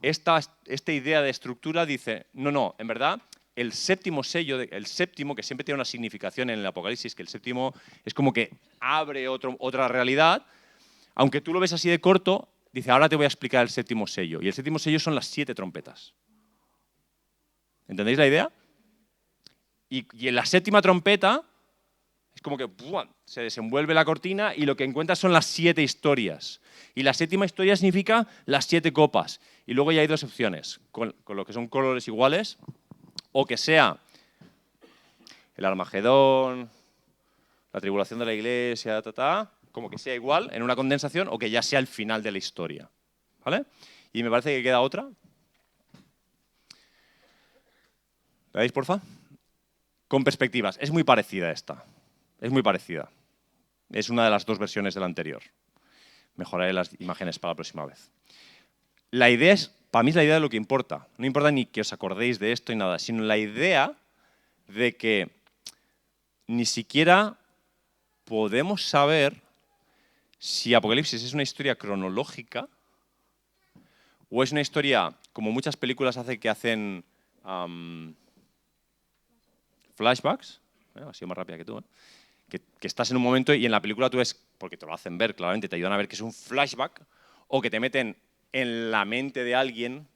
esta idea de estructura dice, no, en verdad, el séptimo sello, el séptimo, que siempre tiene una significación en el Apocalipsis, que el séptimo es como que abre otra realidad, aunque tú lo ves así de corto, dice, ahora te voy a explicar el séptimo sello. Y el séptimo sello son las 7 trompetas. ¿Entendéis la idea? Y en la séptima trompeta es como que ¡buah!, se desenvuelve la cortina y lo que encuentras son las 7 historias. Y la séptima historia significa las 7 copas. Y luego ya hay 2 opciones, con lo que son colores iguales, o que sea el Armagedón, la tribulación de la iglesia, como que sea igual en una condensación, o que ya sea el final de la historia. ¿Vale? Y me parece que queda otra. ¿La veis, porfa? Con perspectivas. Es muy parecida esta. Es muy parecida. Es una de las 2 versiones de la anterior. Mejoraré las imágenes para la próxima vez. La idea es, para mí es la idea de lo que importa. No importa ni que os acordéis de esto y nada, sino la idea de que ni siquiera podemos saber si Apocalipsis es una historia cronológica o es una historia, como muchas películas que hacen flashbacks, ha sido más rápida que tú, que estás en un momento y en la película tú ves, porque te lo hacen ver claramente, te ayudan a ver que es un flashback, o que te meten en la mente de alguien,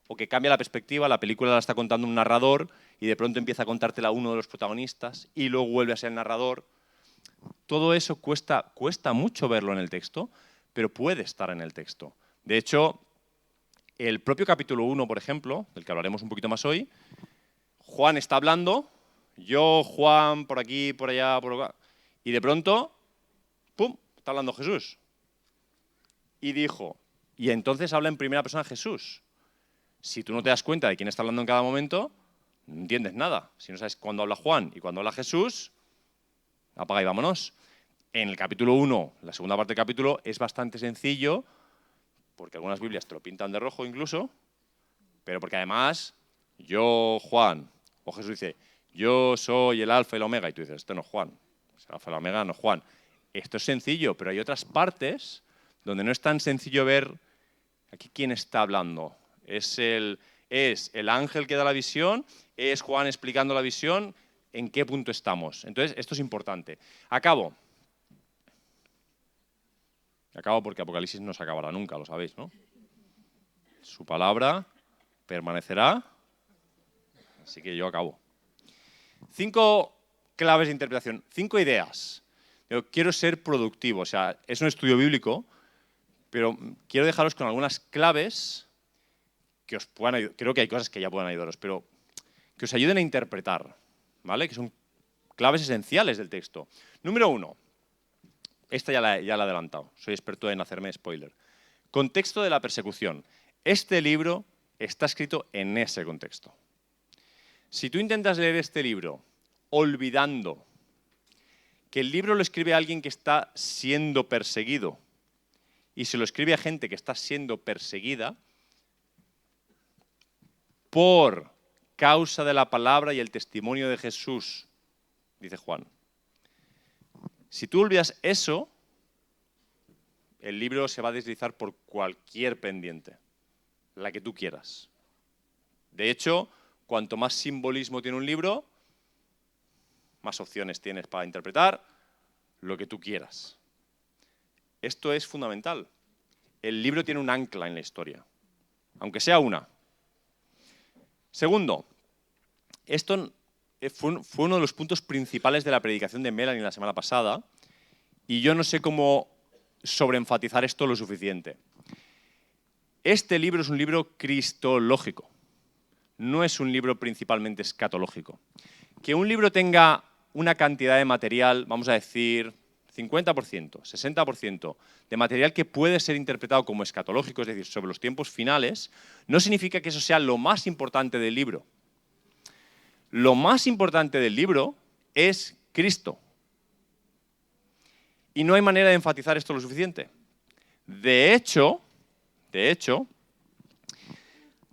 o que cambia la perspectiva, la película la está contando un narrador y de pronto empieza a contártela uno de los protagonistas y luego vuelve a ser el narrador. Todo eso cuesta mucho verlo en el texto, pero puede estar en el texto. De hecho, el propio capítulo 1, por ejemplo, del que hablaremos un poquito más hoy, Juan está hablando, yo, Juan, por aquí, por allá, por acá, y de pronto, ¡pum!, está hablando Jesús. Y dijo, y entonces habla en primera persona Jesús. Si tú no te das cuenta de quién está hablando en cada momento, no entiendes nada. Si no sabes cuándo habla Juan y cuándo habla Jesús, apaga y vámonos. En el capítulo 1, la segunda parte del capítulo, es bastante sencillo, porque algunas Biblias te lo pintan de rojo incluso, pero porque además, yo, Juan, o Jesús dice, yo soy el alfa y el omega, y tú dices, esto no es Juan, el alfa y el omega no es Juan. Esto es sencillo, pero hay otras partes donde no es tan sencillo ver aquí quién está hablando. Es el ángel que da la visión, es Juan explicando la visión, en qué punto estamos. Entonces, esto es importante. Acabo porque Apocalipsis no se acabará nunca, lo sabéis, ¿no? Su palabra permanecerá, así que yo acabo. 5 claves de interpretación, 5 ideas. Yo quiero ser productivo, o sea, es un estudio bíblico, pero quiero dejaros con algunas claves que os puedan ayudar. Creo que hay cosas que ya puedan ayudaros, pero que os ayuden a interpretar, ¿vale? Que son claves esenciales del texto. Número 1. Esta ya la he adelantado. Soy experto en hacerme spoiler. Contexto de la persecución. Este libro está escrito en ese contexto. Si tú intentas leer este libro olvidando que el libro lo escribe alguien que está siendo perseguido y se lo escribe a gente que está siendo perseguida por causa de la palabra y el testimonio de Jesús, dice Juan. Si tú olvidas eso, el libro se va a deslizar por cualquier pendiente, la que tú quieras. De hecho, cuanto más simbolismo tiene un libro, más opciones tienes para interpretar lo que tú quieras. Esto es fundamental. El libro tiene un ancla en la historia, aunque sea una. Segundo, esto fue uno de los puntos principales de la predicación de Melanie la semana pasada, y yo no sé cómo sobreenfatizar esto lo suficiente. Este libro es un libro cristológico, no es un libro principalmente escatológico. Que un libro tenga una cantidad de material, vamos a decir 50%, 60% de material que puede ser interpretado como escatológico, es decir, sobre los tiempos finales, no significa que eso sea lo más importante del libro. Lo más importante del libro es Cristo. Y no hay manera de enfatizar esto lo suficiente. De hecho,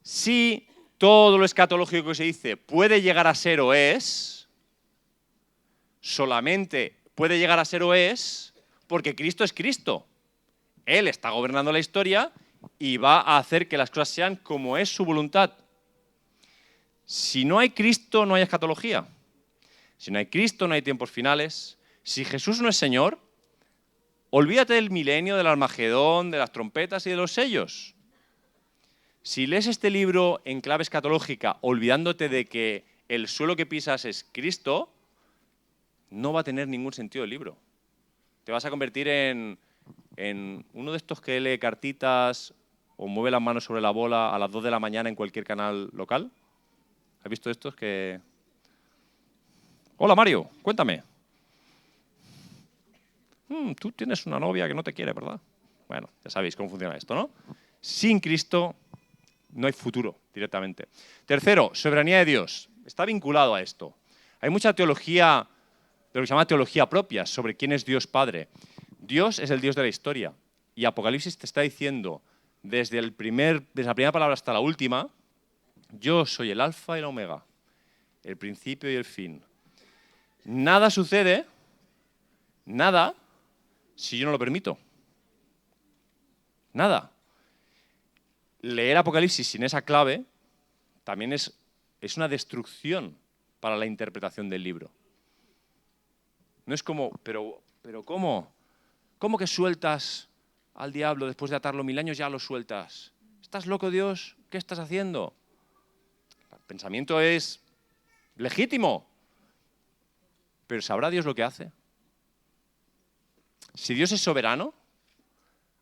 si todo lo escatológico que se dice puede llegar a ser o es, solamente puede llegar a ser o es porque Cristo es Cristo. Él está gobernando la historia y va a hacer que las cosas sean como es su voluntad. Si no hay Cristo, no hay escatología. Si no hay Cristo, no hay tiempos finales. Si Jesús no es Señor, olvídate del milenio, del Armagedón, de las trompetas y de los sellos. Si lees este libro en clave escatológica, olvidándote de que el suelo que pisas es Cristo, no va a tener ningún sentido el libro. Te vas a convertir en uno de estos que lee cartitas o mueve las manos sobre la bola a las 2 de la mañana en cualquier canal local. ¿Has visto estos que...? Hola Mario, cuéntame. Tú tienes una novia que no te quiere, ¿verdad? Bueno, ya sabéis cómo funciona esto, ¿no? Sin Cristo no hay futuro directamente. Tercero, soberanía de Dios. Está vinculado a esto. Hay mucha teología, de lo que se llama teología propia, sobre quién es Dios Padre. Dios es el Dios de la historia. Y Apocalipsis te está diciendo, desde la primera palabra hasta la última, yo soy el alfa y la omega, el principio y el fin. Nada sucede, nada, si yo no lo permito. Nada. Leer Apocalipsis sin esa clave también es una destrucción para la interpretación del libro. No es como, pero ¿cómo? ¿Cómo que sueltas al diablo después de atarlo 1000 años ya lo sueltas? ¿Estás loco, Dios? ¿Qué estás haciendo? El pensamiento es legítimo, pero ¿sabrá Dios lo que hace? Si Dios es soberano,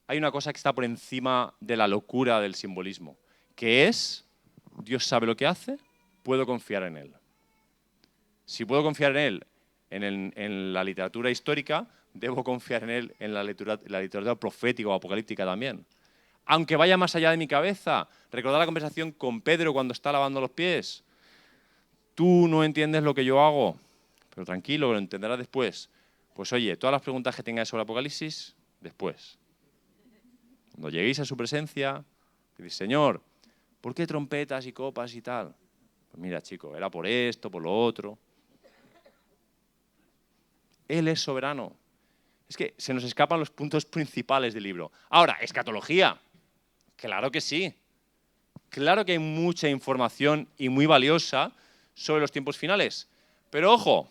hay una cosa que está por encima de la locura del simbolismo, que es, Dios sabe lo que hace, puedo confiar en Él. Si puedo confiar en Él en la literatura histórica, debo confiar en Él en la literatura profética o apocalíptica también. Aunque vaya más allá de mi cabeza, recordar la conversación con Pedro cuando está lavando los pies. Tú no entiendes lo que yo hago, pero tranquilo, lo entenderás después. Pues oye, todas las preguntas que tengáis sobre Apocalipsis, después. Cuando lleguéis a su presencia, decís, Señor, ¿por qué trompetas y copas y tal? Pues mira, chico, era por esto, por lo otro. Él es soberano. Es que se nos escapan los puntos principales del libro. Ahora, escatología. Claro que sí. Claro que hay mucha información y muy valiosa sobre los tiempos finales. Pero ojo,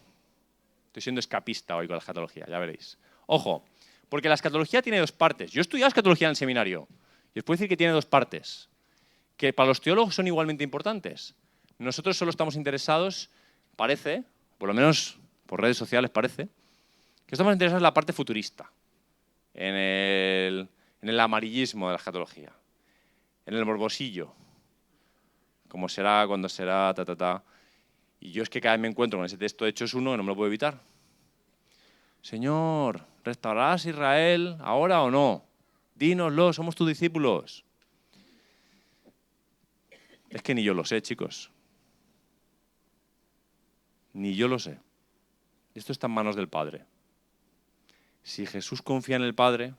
estoy siendo escapista hoy con la escatología, ya veréis. Ojo, porque la escatología tiene dos partes. Yo he estudiado escatología en el seminario y os puedo decir que tiene dos partes, que para los teólogos son igualmente importantes. Nosotros solo estamos interesados, parece, por lo menos por redes sociales parece, que estamos interesados en la parte futurista, en el amarillismo de la escatología, en el morbosillo, como será, cuando será, Y yo es que cada vez me encuentro con ese texto de Hechos 1 que no me lo puedo evitar. Señor, ¿restaurarás Israel ahora o no? Dínoslo, somos tus discípulos. Es que ni yo lo sé, chicos. Ni yo lo sé. Esto está en manos del Padre. Si Jesús confía en el Padre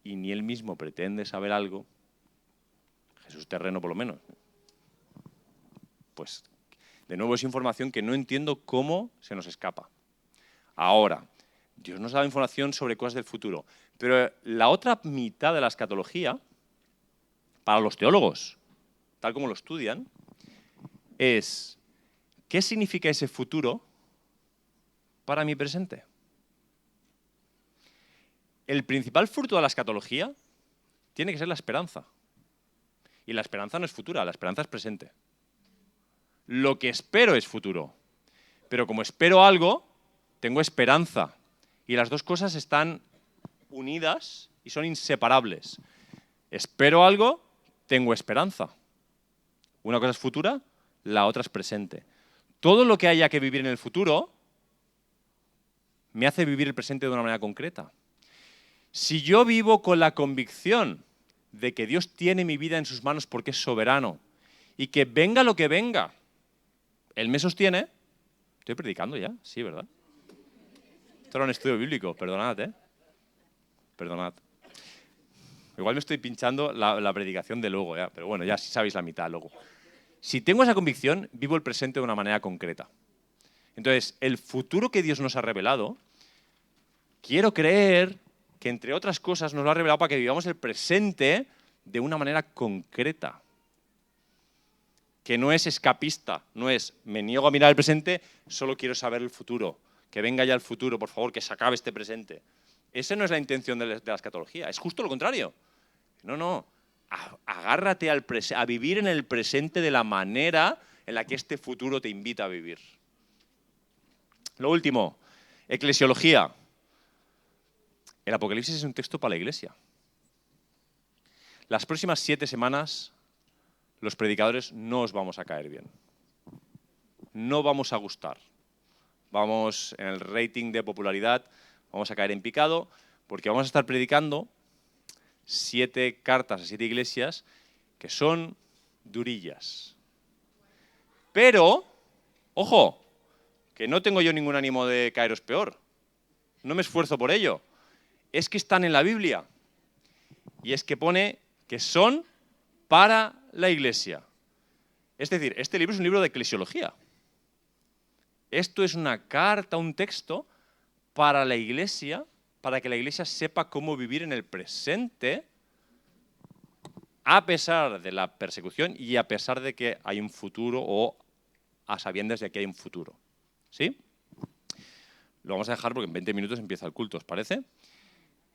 y ni él mismo pretende saber algo, Jesús terreno por lo menos, pues de nuevo es información que no entiendo cómo se nos escapa. Ahora, Dios nos ha dado información sobre cosas del futuro, pero la otra mitad de la escatología, para los teólogos, tal como lo estudian, es ¿qué significa ese futuro para mi presente? El principal fruto de la escatología tiene que ser la esperanza. Y la esperanza no es futura, la esperanza es presente. Lo que espero es futuro. Pero como espero algo, tengo esperanza. Y las dos cosas están unidas y son inseparables. Espero algo, tengo esperanza. Una cosa es futura, la otra es presente. Todo lo que haya que vivir en el futuro me hace vivir el presente de una manera concreta. Si yo vivo con la convicción de que Dios tiene mi vida en sus manos porque es soberano y que venga lo que venga, Él me sostiene. Estoy predicando ya, sí, ¿verdad? Esto era un estudio bíblico, perdonad, ¿eh? Perdonad. Igual me estoy pinchando la predicación de luego, ¿ya? Pero bueno, ya sí sabéis la mitad luego. Si tengo esa convicción, vivo el presente de una manera concreta. Entonces, el futuro que Dios nos ha revelado, quiero creer que, entre otras cosas, nos lo ha revelado para que vivamos el presente de una manera concreta. que no es escapista, no es me niego a mirar el presente, solo quiero saber el futuro, que venga ya el futuro, por favor, que se acabe este presente. Esa no es la intención de la escatología, es justo lo contrario. No, agárrate a vivir en el presente de la manera en la que este futuro te invita a vivir. Lo último, eclesiología. El Apocalipsis es un texto para la Iglesia. Las próximas 7 semanas los predicadores no os vamos a caer bien. No vamos a gustar. Vamos, en el rating de popularidad, vamos a caer en picado porque vamos a estar predicando 7 cartas a 7 iglesias que son durillas. Pero, ojo, que no tengo yo ningún ánimo de caeros peor. No me esfuerzo por ello. Es que están en la Biblia. Y es que pone que son para la iglesia. Es decir, este libro es un libro de eclesiología. Esto es una carta, un texto para la iglesia, para que la iglesia sepa cómo vivir en el presente a pesar de la persecución y a pesar de que hay un futuro o a sabiendas de que hay un futuro. ¿Sí? Lo vamos a dejar porque en 20 minutos empieza el culto, ¿os parece?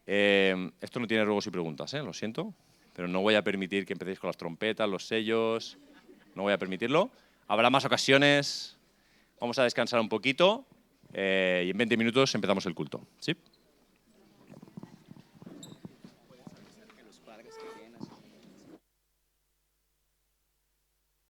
Esto no tiene ruegos y preguntas, lo siento, pero no voy a permitir que empecéis con las trompetas, los sellos, no voy a permitirlo. Habrá más ocasiones, vamos a descansar un poquito y en 20 minutos empezamos el culto. ¿Sí?